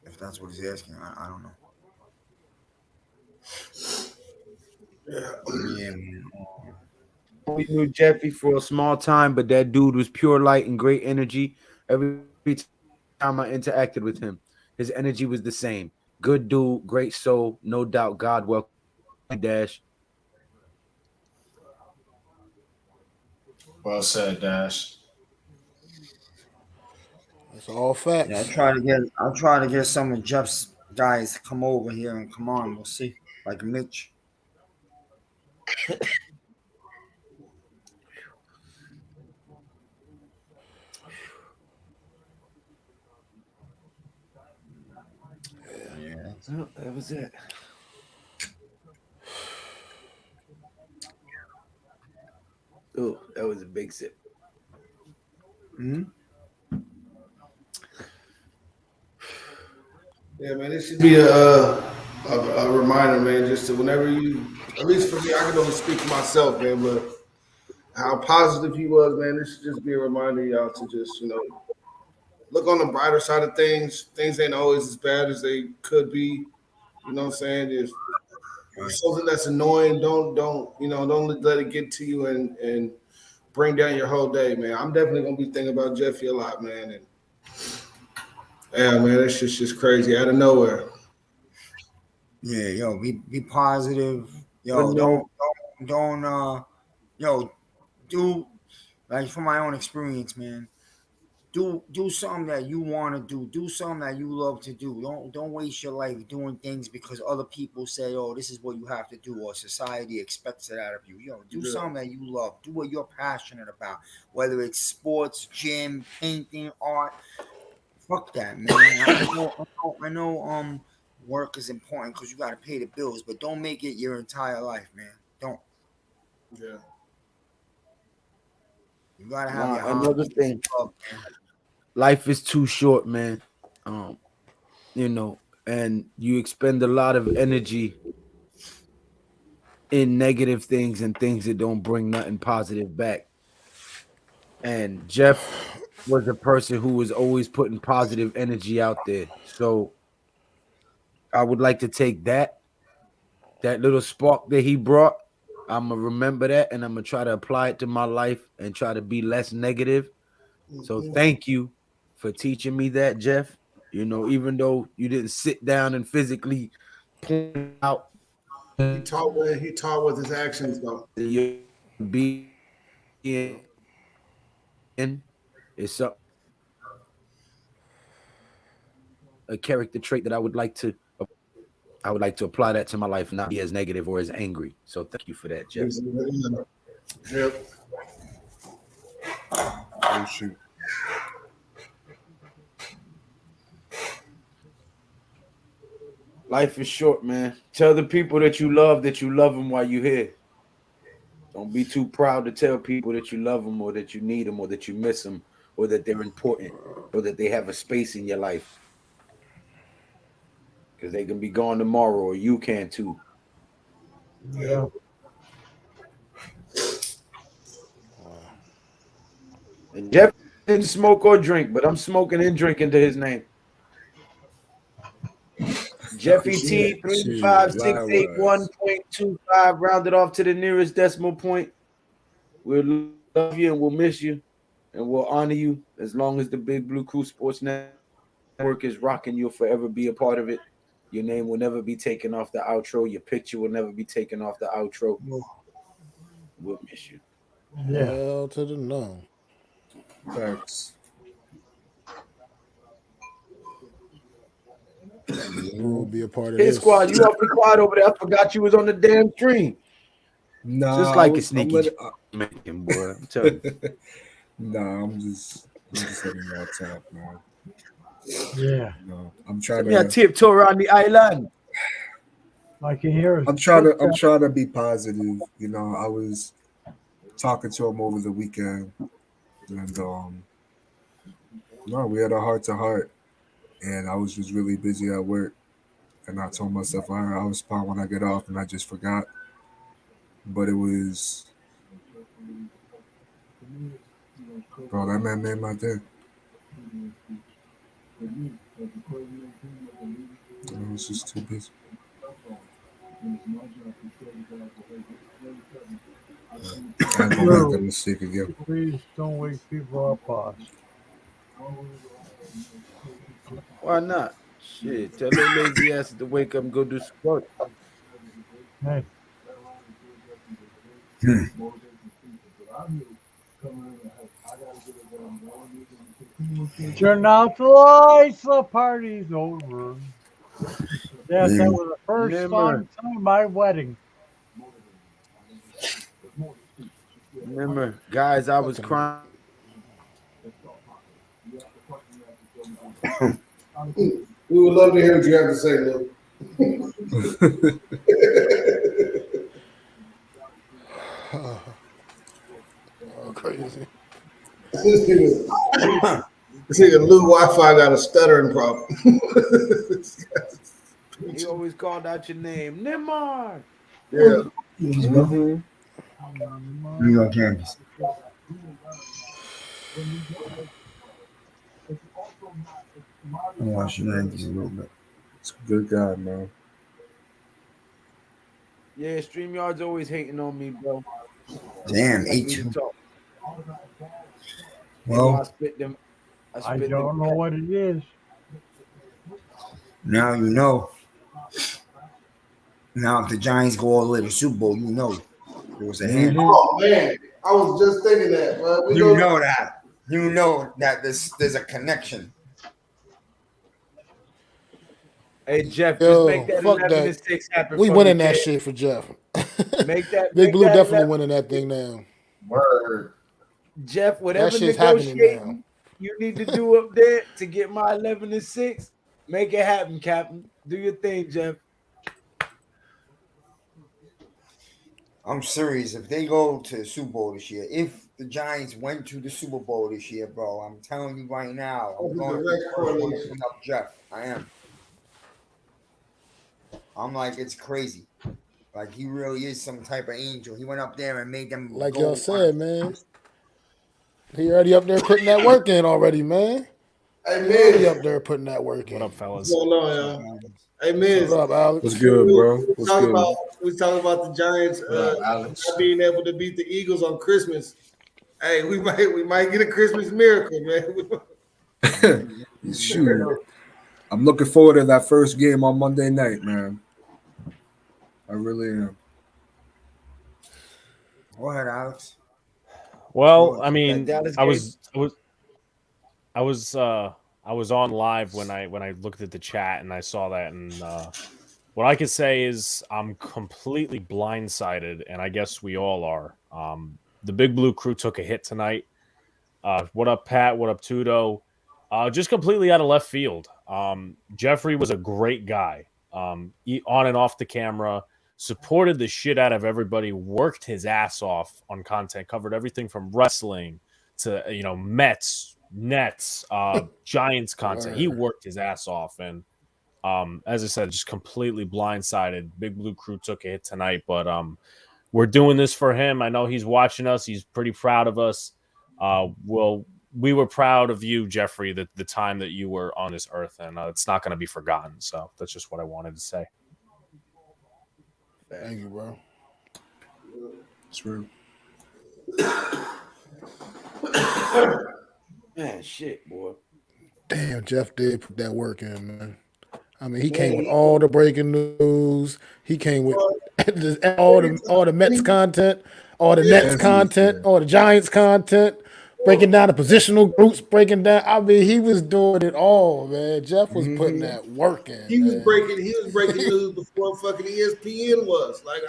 If that's what he's asking, I don't know. Yeah, man. We knew Jeffy for a small time, but that dude was pure light and great energy. Every time I interacted with him, his energy was the same. Good dude, great soul, no doubt. God welcome Dash. Well said, Dash. It's all Yeah, facts. I'll try to get some of Jeff's guys to come over here and come on. We'll see. Like Mitch. Yeah. Oh, that was it. Oh, that was a big sip. Hmm. Yeah, man, it should be a reminder, man, just to whenever you, at least for me, I can only speak for myself, man, but how positive he was, man, this should just be a reminder, y'all, to just, look on the brighter side of things. Things ain't always as bad as they could be. You know what I'm saying? If something that's annoying, don't let it get to you and bring down your whole day, man. I'm definitely gonna be thinking about Jeffy a lot, man. And yeah, man, that's just crazy out of nowhere. Yeah, yo, be positive. But Yo, no, yo, do like from my own experience, man. Do something that you want to do. Do something that you love to do. Don't waste your life doing things because other people say, "Oh, this is what you have to do," or society expects it out of you. Yo, do Yeah. something that you love. Do what you're passionate about. Whether it's sports, gym, painting, art. Fuck that, man. I know. Work is important because you got to pay the bills, but don't make it your entire life, man. Don't. Yeah. You gotta have nah, your another hobbies. thing. Love, man. Life is too short, man. Um, and you expend a lot of energy in negative things and things that don't bring nothing positive back. And Jeff was a person who was always putting positive energy out there. So I would like to take that little spark that he brought. I'm gonna remember that and I'm gonna try to apply it to my life and try to be less negative. So thank you for teaching me that, Jeff. Even though you didn't sit down and physically point out He taught with his actions though. You be in is something, a character trait that I would like to apply that to my life, not be as negative or as angry. So thank you for that, Jeff. Yep. Oh shoot. Life is short, man. Tell the people that you love them while you're here. Don't be too proud to tell people that you love them or that you need them or that you miss them or that they're important or that they have a space in your life. Because they can be gone tomorrow or you can too. Yeah. And Jeff didn't smoke or drink, but I'm smoking and drinking to his name. Jeffy T 35681.25 rounded off to the nearest decimal point. We'll love you and we'll miss you and we'll honor you as long as the Big Blue Crew Sports Network is rocking. You'll forever be a part of it. Your name will never be taken off the outro. Your picture will never be taken off the outro. We'll miss you. Yeah. Hell to the no. Thanks. You will be a part of Hey, this. squad, you awfully quiet over there. I forgot you was on the damn stream. Nah, Just like a sneaky man, boy. I'm telling you. Nah, I'm just letting y'all talk, man. Yeah. No, I'm trying Me a to tiptoe around the island. I can hear. I'm trying to be positive. You know, I was talking to him over the weekend, and no, we had a heart to heart, and I was just really busy at work, and I told myself I'll respond when I get off, and I just forgot. But it was, bro, that man made my day. I was just too busy. I go make that mistake again. Please don't wake people up, boss. Why not? Shit, tell their lazy asses to wake up and go do some work. Hey. Turn out the lights, the party's over. Yes, that was the first song to my wedding. Remember, guys, I was crying. We would love to hear what you have to say, Lou. Oh, crazy. This nigga Lou Wi-Fi got a stuttering problem. He always called out your name, Neymar. Yeah. Mm-hmm. New York Yankees. I watch the Yankees a little bit. It's a good guy, man. Yeah, StreamYard's always hating on me, bro. Damn, Like me to 8-2. talk. Well, I spit them. I don't know what it is. now you know. Now, if the Giants go all the way to the Super Bowl, you know it was a hand. Oh man, I was just thinking that, bro. You know that. You know that there's a connection. Hey Jeff, Yo, just make that fuck 11-6 happen. We for winning me, that kid. shit for Jeff. Make that Big make Blue that definitely 11 winning that thing now. Word. Jeff, whatever shit's happening negotiating you need to do up there to get my 11-6, make it happen, Captain. Do your thing, Jeff. I'm serious. If they go to the Super Bowl this year, if the Giants went to the Super Bowl this year, bro, I'm telling you right now, I'm going to open up Jeff. I am. I'm like, it's crazy. Like, he really is some type of angel. He went up there and made them Like go y'all said, man. He already up there putting that work in already, man. Hey, He already Miz. up there putting that work in. What up, fellas? What's going on, y'all? Hey, Miz. What up, Alex? What's good, bro? We talking about the Giants not being able to beat the Eagles on Christmas. Hey, we might get a Christmas miracle, man. Shoot. I'm looking forward to that first game on Monday night, man. I really am. Go ahead, Alex. Well, I mean, Dallas I game. was on live when I looked at the chat and I saw that, and what I could say is I'm completely blindsided, and I guess we all are. The Big Blue Crew took a hit tonight. What up, Pat? What up, Tudo? Just completely out of left field. Jeffrey was a great guy. He, on and off the camera, supported the shit out of everybody, worked his ass off on content, covered everything from wrestling to Mets, Nets, Giants content. He worked his ass off, and as I said, just completely blindsided. Big Blue Crew took a hit tonight, but we're doing this for him. I know he's watching us. He's pretty proud of us. We were proud of you, Jeffrey, the time that you were on this earth, and it's not going to be forgotten. So that's just what I wanted to say. Thank you, bro. It's real. Man, shit, boy. Damn, Jeff did put that work in, man. I mean, he came with all the breaking news. He came with all the Mets content, all the Nets content, all the Giants content, breaking down the positional groups, breaking down. I mean, he was doing it all, man. Jeff was putting that work in. He was breaking news before fucking ESPN was. Like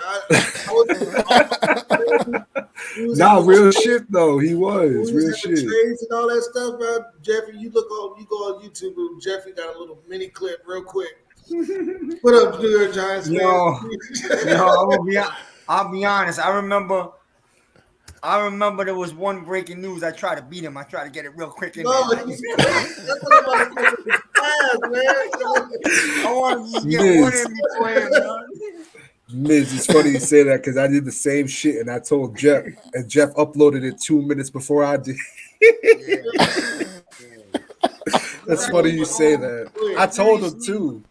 he was Nah, real shit though. He was real shit. Trades and all that stuff, bro. Jeffrey, you go on YouTube. And Jeffrey got a little mini clip real quick. What up, New York Giants? I'll be honest. I remember there was one breaking news. I tried to beat him. I tried to get it real quick in there. That's what I'm about to I wanted to get one in before him, man. Miz, it's funny you say that because I did the same shit and I told Jeff, and Jeff uploaded it 2 minutes before I did. That's funny you say that. I told him too.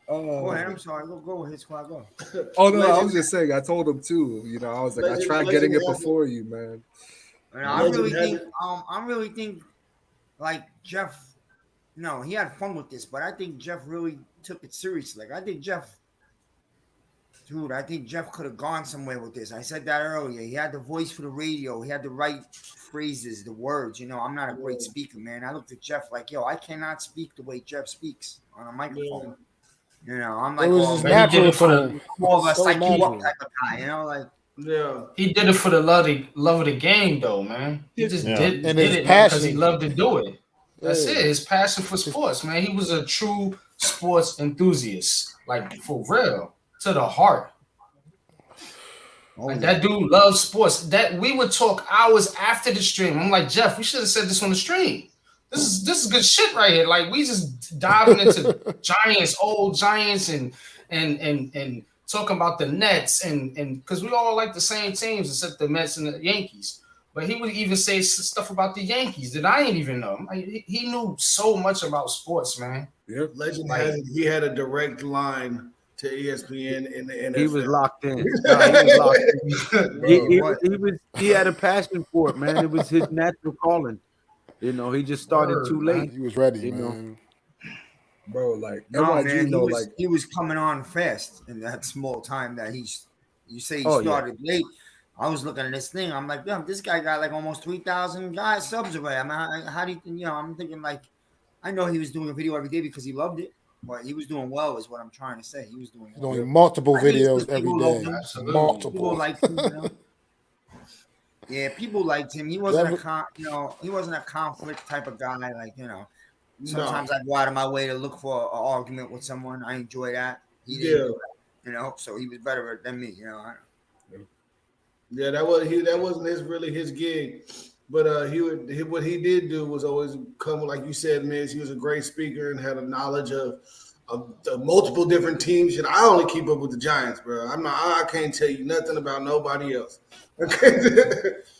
Go ahead. I'm sorry. Go ahead, squad. Go. Oh no, I was just saying. I told him too. I was like, I tried getting it before you, man. I really think, like Jeff. No, he had fun with this, but I think Jeff really took it seriously. Like I think Jeff could have gone somewhere with this. I said that earlier. He had the voice for the radio. He had the right phrases, the words. I'm not a great speaker, man. I looked at Jeff like, I cannot speak the way Jeff speaks on a microphone. I'm like, it was just natural for him. More of a psych you up type of guy, like. Yeah, he did it for the love of the game, though, man. He just did it because he loved to do it. That's it. His passion for sports, man. He was a true sports enthusiast, like for real, to the heart. Like that dude loves sports. That we would talk hours after the stream. I'm like, Jeff, we should have said this on the stream. This is good shit right here. Like we just diving into Giants, old Giants, and talking about the Nets, and because we all like the same teams except the Mets and the Yankees. But he would even say stuff about the Yankees that I ain't even know. Like, he knew so much about sports, man. Yep. Legend has it. He had a direct line to ESPN in the NFL. He was locked in. No, he was locked in. He had a passion for it, man. It was his natural calling. He just started too late. He was ready, man. Bro, like he was coming on fast in that small time that you say he started late. I was looking at this thing. I'm like, damn, this guy got like almost 3,000 guys subs away. I mean, how do you I'm thinking like, I know he was doing a video every day because he loved it, but he was doing well, is what I'm trying to say. He was doing multiple videos every day. Multiple. People liked him, Yeah, people liked him. He wasn't he wasn't a conflict type of guy. Like, sometimes I go out of my way to look for an argument with someone. I enjoy that. He didn't do that, so he was better than me, Yeah, that wasn't his gig, but what he did do was always come, like you said, Miz. He was a great speaker and had a knowledge of multiple different teams. And I only keep up with the Giants, bro. I can't tell you nothing about nobody else.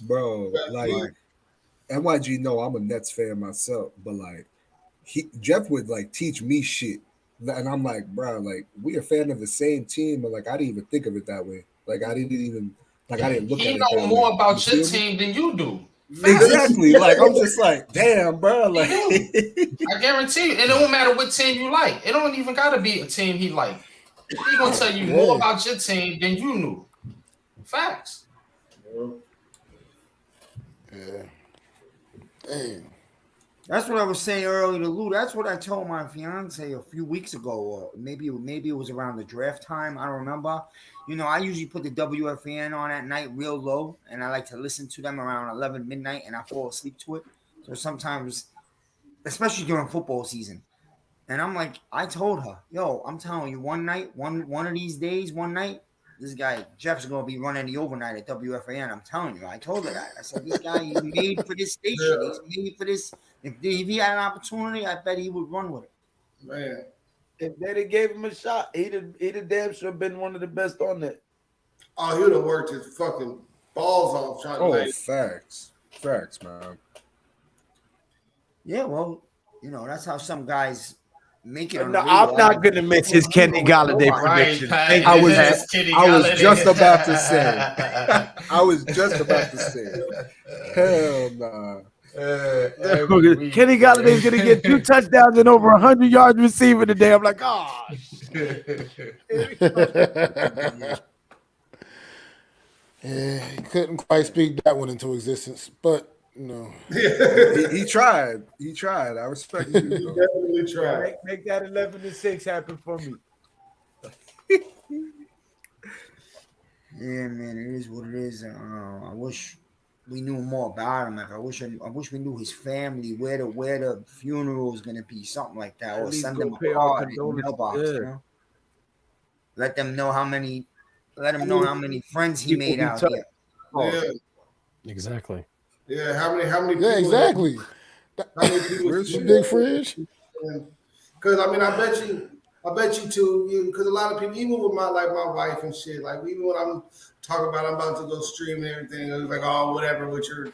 Bro, like NYG, I'm a Nets fan myself, but like Jeff would like teach me shit, and I'm like, bro, like we a fan of the same team, but like I didn't even think of it that way. Like I didn't even. Like I didn't look at it. He know more about your team than you do. Exactly. Like I'm just like, damn, bro. Like I guarantee you, it don't matter what team you like. It don't even gotta be a team he like. He gonna tell you more about your team than you knew. Facts. Yeah. Dang. That's what I was saying earlier to Lou. That's what I told my fiance a few weeks ago, or maybe it was around the draft time. I don't remember. You know, I usually put the WFAN on at night real low, and I like to listen to them around 11 midnight, and I fall asleep to it. So sometimes, especially during football season, and I'm like, I told her, yo, I'm telling you, one of these days, one night, this guy Jeff's gonna be running the overnight at WFAN. I'm telling you, I told her that. I said, this guy is made for this station. He's made for this. If he had an opportunity, I bet he would run with it. Man, if they gave him a shot, he'd have damn sure been one of the best on that. Oh, he would have worked his fucking balls off trying to like. Facts, man. Yeah, well, you know, that's how some guys make it. No, I'm not gonna miss his Kenny Galladay prediction. I was just about to say. Hell nah. Kenny Galladay's gonna get 2 touchdowns and over 100 yards receiving today. I'm like, oh. Yeah, he couldn't quite speak that one into existence, but no. he tried. He tried. I respect you. He definitely tried. Make that 11-6 happen for me. Yeah, man, it is what it is. I wish we knew more about him. Like I wish we knew his family, where the funeral is gonna be, something like that, or send them a card in the mailbox. Yeah. You know? Let them know how many friends he made out here. Yeah. Exactly. Yeah, how many people? Yeah, exactly. How many people? Where's the big fridge? Because I mean, I bet you too. Because a lot of people, even with my wife and shit, like even when I'm talking about I'm about to go stream and everything, it's like, oh, whatever with your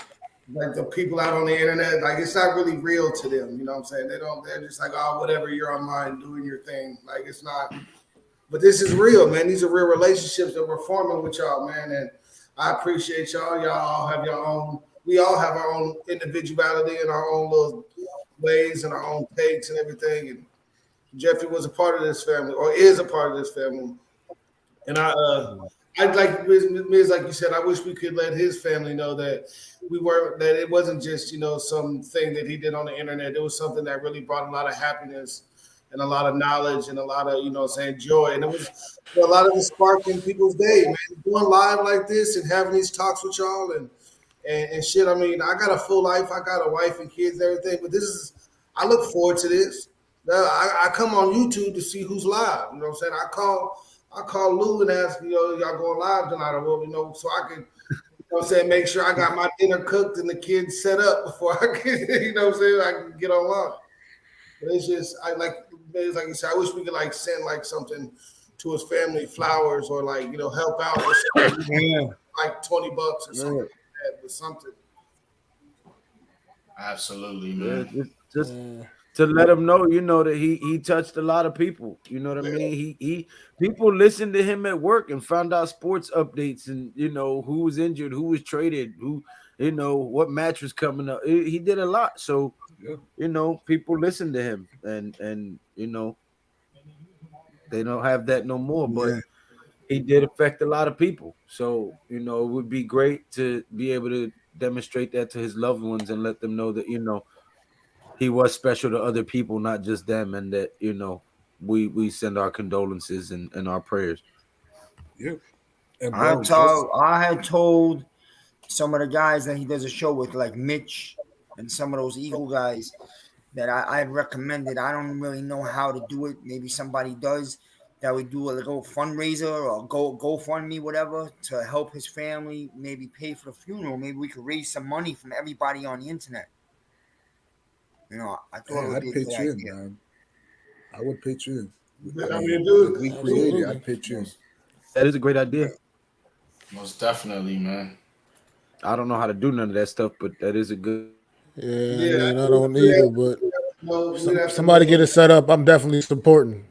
like the people out on the internet, like it's not really real to them. You know what I'm saying? They're just like, oh, whatever, you're online doing your thing. Like it's not. But this is real, man. These are real relationships that we're forming with y'all, man. And I appreciate y'all. Y'all all have your own. We all have our own individuality and our own little ways and our own takes and everything. And Jeffrey was a part of this family, or is a part of this family. And I'd like Miz, like you said, I wish we could let his family know that that it wasn't just, you know, something that he did on the internet. It was something that really brought a lot of happiness and a lot of knowledge and a lot of, you know, joy. And it was a lot of the spark in people's day, man. Doing live like this and having these talks with y'all and shit. I mean, I got a full life. I got a wife and kids and everything. But I look forward to this. I come on YouTube to see who's live. You know what I'm saying? I call Lou and ask, you know, y'all going live tonight or what, you know, so I can, you know what I'm saying, make sure I got my dinner cooked and the kids set up before I can, you know what I'm saying, I can get online. But it's just, like you said, I wish we could like send like something to his family, flowers, or like, you know, help out with something, like $20 or something like that, with something. Absolutely, man. Just to let him know, you know, that he touched a lot of people. You know what I mean? He people listened to him at work and found out sports updates and, you know, who was injured, who was traded, who, you know, what match was coming up. He did a lot. So, you know, people listened to him and you know, they don't have that no more, but he did affect a lot of people. So, you know, it would be great to be able to demonstrate that to his loved ones and let them know that, you know, he was special to other people, not just them, and that, you know, we send our condolences and our prayers. Yep. I had told some of the guys that he does a show with, like Mitch and some of those Eagle guys, that I had recommended. I don't really know how to do it. Maybe somebody does, that we do a little fundraiser or GoFundMe, whatever, to help his family, maybe pay for the funeral. Maybe we could raise some money from everybody on the internet. You know, I thought it would be a good idea. Man. I would pitch in. I mean, dude, if we created, I'd pitch in. That is a great idea. Most definitely, man. I don't know how to do none of that stuff, but that is a good. Yeah, I mean, I don't either, but somebody get it set up. I'm definitely supporting.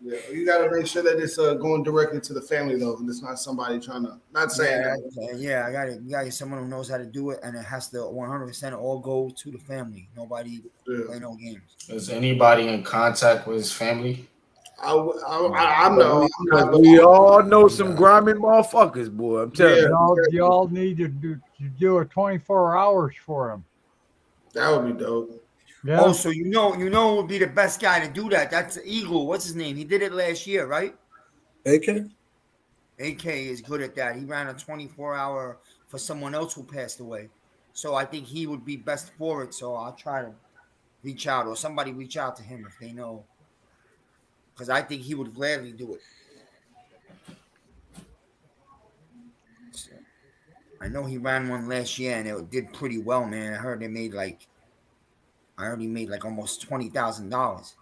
Yeah, you got to make sure that it's going directly to the family, though, and it's not somebody trying to, not saying that. Yeah, I got it. You got to get someone who knows how to do it, and it has to 100% all go to the family. Nobody play no games. Is anybody in contact with his family? I know. I'm Because not, but we all know some grimy motherfuckers, boy. I'm telling yeah, you. Y'all need to do a 24 hours for him. that would be dope. Yeah. Oh, so you know who would be the best guy to do that? That's Eagle. What's his name? He did it last year, right? AK? AK is good at that. He ran a 24-hour for someone else who passed away. So I think he would be best for it. So I'll try to reach out, or somebody reach out to him if they know, because I think he would gladly do it. So, I know he ran one last year and it did pretty well, man. I heard he made like almost $20,000.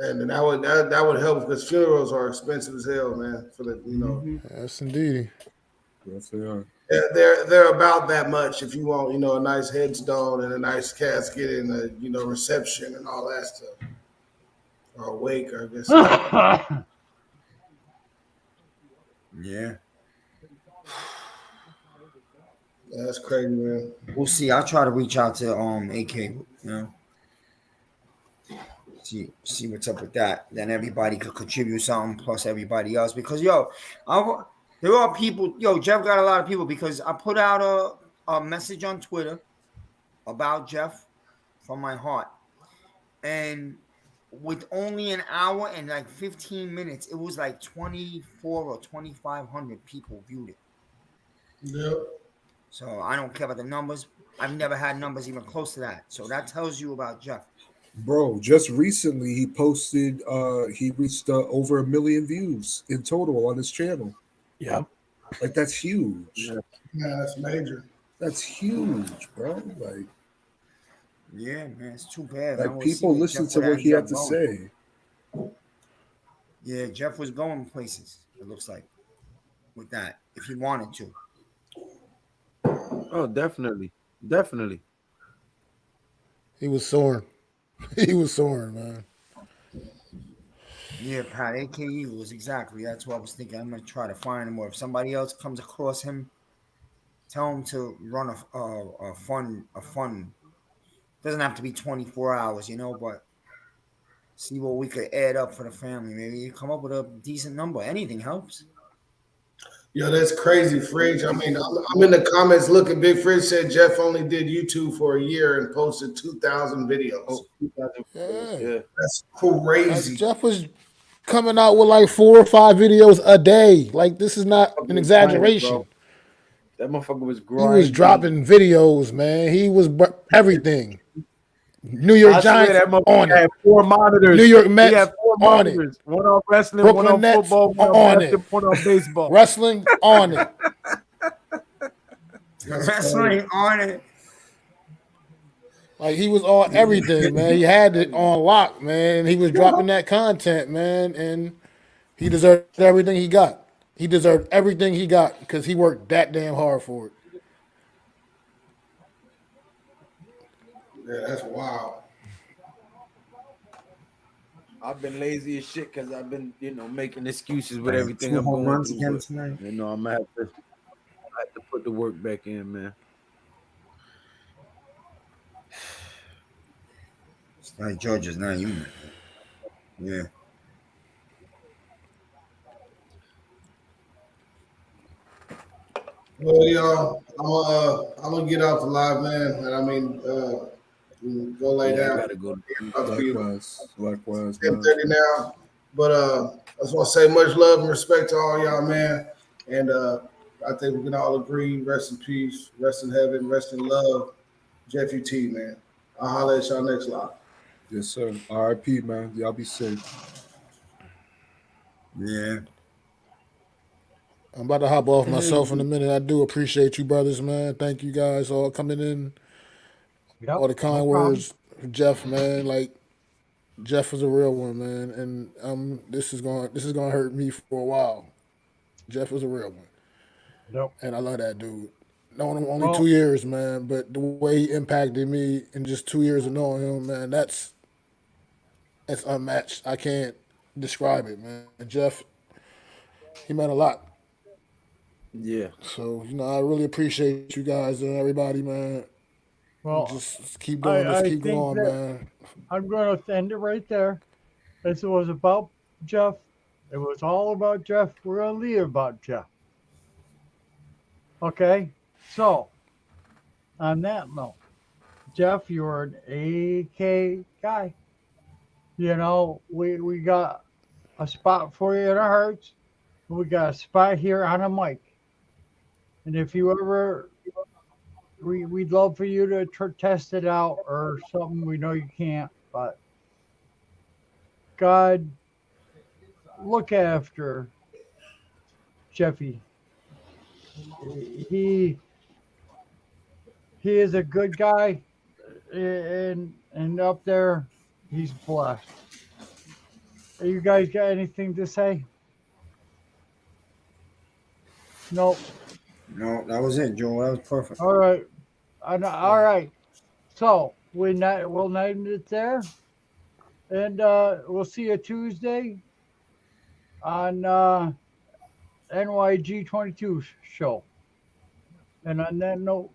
And that would help because funerals are expensive as hell, man. For the Yes, indeed. Yes, they are. they're about that much if you want a nice headstone and a nice casket and a reception and all that stuff, or a wake, I guess. Yeah. That's crazy, man. We'll see. I'll try to reach out to AK, see what's up with that. Then everybody could contribute something plus everybody else. Because there are people, Jeff got a lot of people because I put out a message on Twitter about Jeff from my heart. And with only an hour and like 15 minutes, it was like 24 or 2,500 people viewed it. Yep. So I don't care about the numbers. I've never had numbers even close to that. So that tells you about Jeff. Bro, just recently he posted he reached over 1 million views in total on his channel. Yeah. Like that's huge. Yeah, that's major. That's huge, bro. Like, yeah, man, it's too bad. Like people listen to what he had to say. Yeah, Jeff was going places, it looks like, with that, if he wanted to. Oh, definitely. Definitely. He was soaring. He was soaring, man. Yeah, Pat, AK Eagles, exactly. That's what I was thinking. I'm going to try to find him, or if somebody else comes across him, tell him to run a fun. Doesn't have to be 24 hours, but see what we could add up for the family. Maybe you come up with a decent number. Anything helps. Yo, that's crazy, Fridge. I mean, I'm in the comments looking. Big Fridge said Jeff only did YouTube for a year and posted 2,000 videos. Oh, 2,000 videos. Yeah. That's crazy. Like Jeff was coming out with like 4 or 5 videos a day. Like this is not an exaggeration. That motherfucker was He grinding. was dropping videos, man. He was everything. New York Giants that on had it. 4 monitors. New York Mets he had 4 on monitors. it. One on wrestling, Brooklyn one on Nets football, one on on it. basketball, one on baseball. Wrestling on it. Wrestling on it. Like he was on everything, man. He had it on lock, man. He was dropping that content, man, and he deserved everything he got. He deserved everything he got because he worked that damn hard for it. Yeah, that's wild. I've been lazy as shit because I've been, making excuses with everything I'm going through. Again tonight. I'm gonna have to put the work back in, man. It's like Georgia's not human. Yeah. Well, y'all, I'm gonna get off the live, man. And I mean, go lay down. I gotta go. Likewise, 10:30 now. But I just want to say much love and respect to all y'all, man. And I think we can all agree, rest in peace, rest in heaven, rest in love. Jeff UT, man. I'll holler at y'all next live. Yes, sir. RIP, man. Y'all be safe. Yeah. I'm about to hop off myself in a minute. I do appreciate you, brothers, man. Thank you guys all coming in. Yep, all the kind words, Jeff, man. Like Jeff is a real one, man. And this is gonna hurt me for a while. Jeff is a real one. Yep. And I love that dude. Knowing him only 2 years, man, but the way he impacted me in just 2 years of knowing him, man, that's unmatched. I can't describe it, man. Jeff, he meant a lot. Yeah. So, I really appreciate you guys and everybody, man. Well, just keep doing this, keep going, man. I'm going to end it right there. This was about Jeff. It was all about Jeff. We're gonna leave about Jeff. Okay. So on that note, Jeff, you're an AK guy. You know, we got a spot for you in our hearts. We got a spot here on a mic. And if you ever, we'd love for you to test it out or something. We know you can't, but God, look after Jeffy. He he is a good guy, and up there, he's blessed. You guys got anything to say? Nope. No, that was it, Joe. That was perfect. All right. All right. So we'll name it there, and we'll see you Tuesday on NYG 22 show. And on that note,